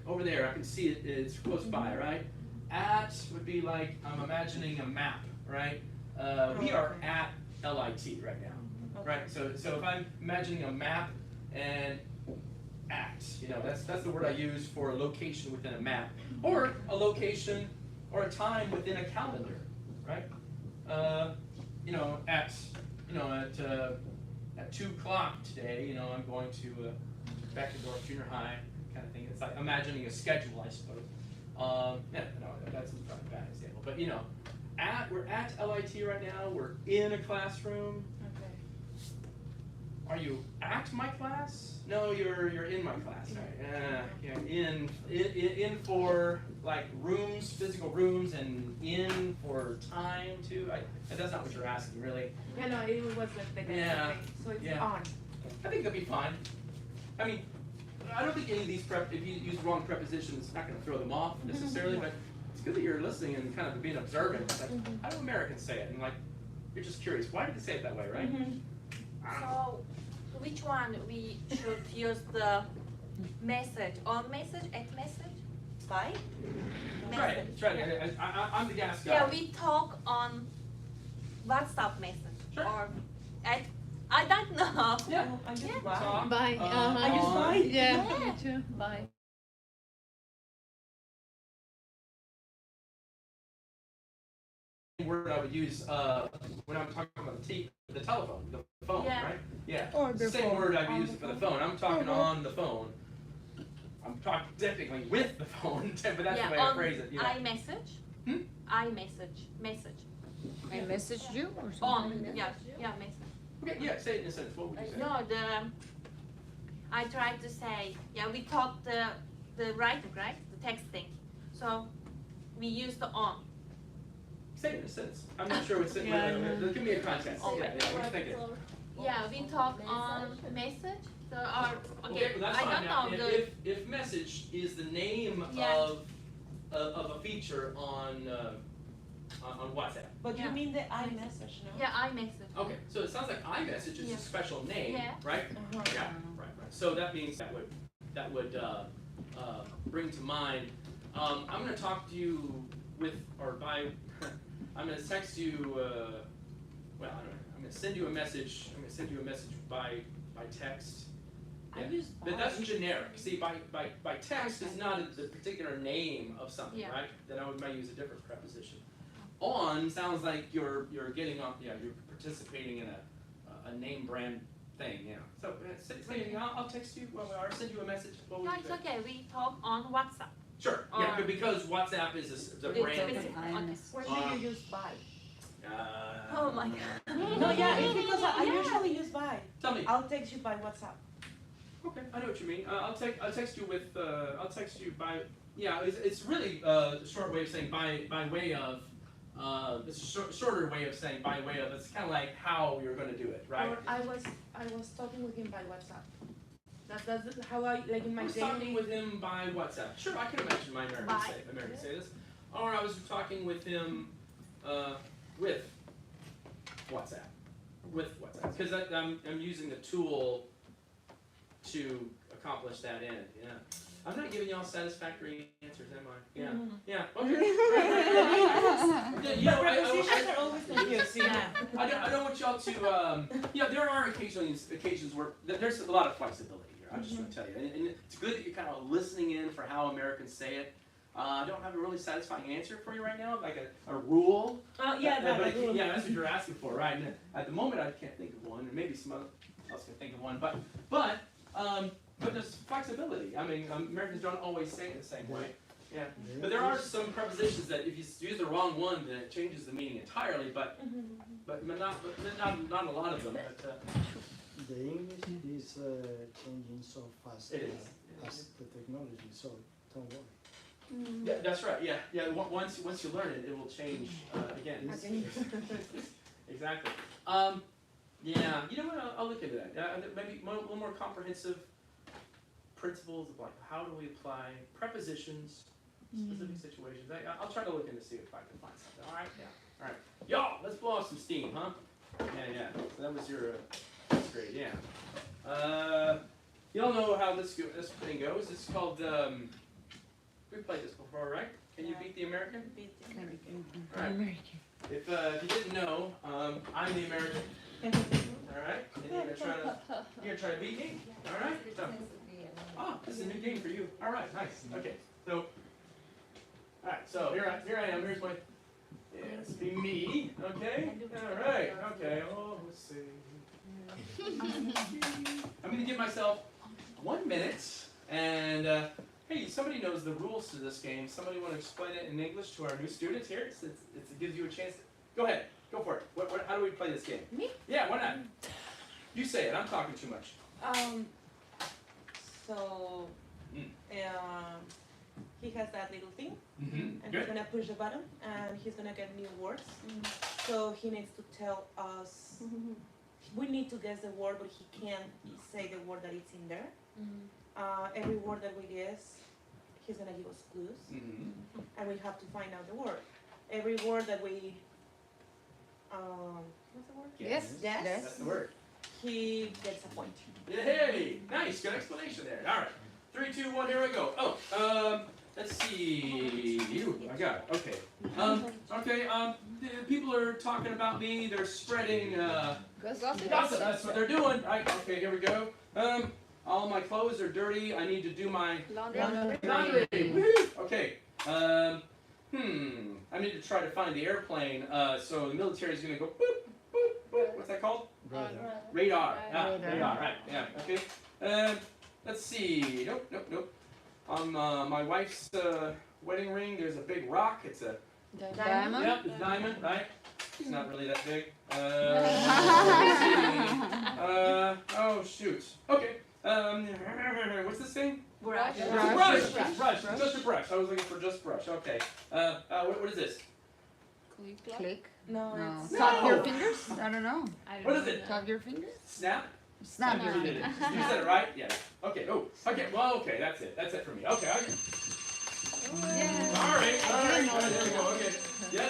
over there. I can see it. It's close by, right? At would be like I'm imagining a map, right? We are at LIT right now, right? So if I'm imagining a map and at, that's the word I use for a location within a map, or a location or a time within a calendar, right? At 2 o'clock today, I'm going to Beckendorf Junior High, kind of thing. It's like imagining a schedule, I suppose. That's probably a bad example, but we're at LIT right now. We're in a classroom. Okay. Are you at my class? No, you're in my class, right? In for like rooms, physical rooms, and in for time too. That's not what you're asking, really. Yeah, no, it was like the Yeah. So it's Yeah. on. I think that'd be fine. I mean, I don't think any of these if you use wrong prepositions, it's not going to throw them off necessarily, but it's good that you're listening and kind of being observant. Like, how do Americans say it? And like, you're just curious. Why did they say it that way, right? So, which one we should use the message? On message, at message? By? That's right. I'm the gas guy. Yeah, we talk on WhatsApp message. Sure. Or at, I don't know. Yeah. I use Yeah. bye. Bye. I use bye. Yeah, Yeah. me too. Bye. Word I would use when I'm talking about the telephone, the phone, Yeah. right? Yeah. Or the Same phone. word I've used for the phone. I'm talking on the phone. I'm talking technically with the phone, but that's the way I phrase it. Yeah. iMessage. Hmm? Message. I messaged you or something On, like that? yeah, message. Okay, yeah, say it in a sentence. What would you say? No, I tried to say, we talk the writing, right? The texting. So we use the on. Say it in a sentence. I'm not sure what's in give me a context. Okay. Yeah, what are you thinking? Yeah, we talk on message. So Okay, well, that's I fine. don't know Now, if message is the name Yeah. of a feature on WhatsApp. But Yeah. you mean the iMessage, no? Yeah, iMessage. Okay, so it sounds like iMessage is Yeah. a special name, Yeah. right? Uh-huh. Yeah, right. So that means that would bring to mind. I'm going to talk to you with or by. I'm going to text you. Well, I don't know. I'm going to send you a message. I'm going to send you a message by text. I Yeah. use But bye. that's generic. See, by text is not the particular name of something, Yeah. right? Then I might use a different preposition. On sounds like you're getting on. Yeah, you're participating in a name brand thing. Yeah. So I'll text you. Well, I'll send you a message. What would No, you it's say? okay. We talk on WhatsApp. Sure. Yeah, but because WhatsApp is a It's brand. specific. Okay. When do you use bye? Oh my God. No, yeah, it's because I usually use bye. Tell me. I'll text you by WhatsApp. Okay, I know what you mean. I'll text you with. I'll text you by. Yeah, it's really a short way of saying by way of. It's a shorter way of saying by way of. It's kind of like how you're going to do it, right? Or I was talking with him by WhatsApp. That's how I like in my I was daily. talking with him by WhatsApp. Sure, I can imagine my Americans say this. Or I was talking with him with WhatsApp. With WhatsApp. Because I'm using the tool to accomplish that end. Yeah. I'm not giving y'all satisfactory answers, am I? Yeah. Yeah. Okay. Prepositions are always confusing. I don't want y'all to. There are occasions where there's a lot of flexibility here. here. I'm just going to tell you. And it's good that you're kind of listening in for how Americans say it. I don't have a really satisfying answer for you right now, like a rule. Yeah, Yeah, that's what you're asking for, right? And at the moment, I can't think of one, and maybe someone else can think of one. But there's flexibility. I mean, Americans don't always say it the same way. Yeah, but there are some prepositions that if you use the wrong one, then it changes the meaning entirely. But not a lot of them. But, the English is changing so fast it is. as the technology, so don't worry. Yeah, that's right. Yeah. Once you learn it, it will change again. Exactly. Yeah. You know what? I'll look into that. Maybe a little more comprehensive principles of like how do we apply prepositions, specific situations. I'll try to look into see if I can find something. All right. Yeah. All right. Y'all, let's blow off some steam, huh? Yeah. So that was your sixth grade. Yeah. You all know how this thing goes. It's called. We played this before, right? Can you beat the American? Beat the American. All right. If you didn't know, I'm the American. All right. And you're gonna try to beat me. All right. So, this is a new game for you. All right. Nice. Okay. So, all right. So here I am. Here's my. Yeah, it's be me. Okay. All right. Okay. Oh, let's see. I'm gonna give myself 1 minute and. Hey, somebody knows the rules to this game. Somebody want to explain it in English to our new students here? It gives you a chance. Go ahead. Go for it. How do we play this game? Me? Yeah, why not? You say it. I'm talking too much. So, he has that little thing, and Good. he's gonna push the button, and he's gonna get new words. So he needs to tell us. We need to guess the word, but he can't say the word that is in there. Every word that we guess, he's gonna give us clues, and we have to find out the word. Every word that we, what's the word? Yes. That's the word. He gets a point. Hey, nice, good explanation there. All right, 3, 2, 1, here we go. Oh, let's see. I got it. Okay. Okay. People are talking about me. They're spreading gossip. That's what they're doing. Right. Okay. Here we go. All my clothes are dirty. I need to do my laundry. Okay. I need to try to find the airplane. So the military is going to go boop, boop, boop. What's that called? Radar. Radar. Right. Yeah. Okay. Let's see. Nope. On my wife's wedding ring, there's a big rock. It's a diamond. Yep, it's a diamond. Right. It's not really that big. Let's see. Oh shoot. Okay. What's this thing? Brush. Brush. Just a brush. I was looking for just brush. Okay. What is this? Click. No, it's Tap your fingers? I don't know. What is it? Tap your fingers? Snap? Snap your You did it. fingers. You said it right? Yeah. Okay. Oh. Okay. Well. Okay. That's it. That's it for me. Okay. All right. There we go. Okay. Yeah,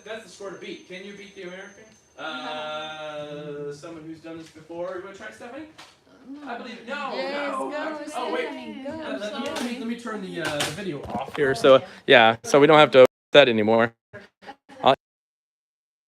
that's the score to beat. Can you beat the American? Someone who's done this before. You want to try, Stephanie? I believe it. No. Oh wait. Let me turn the video off here. So yeah. So we don't have to that anymore.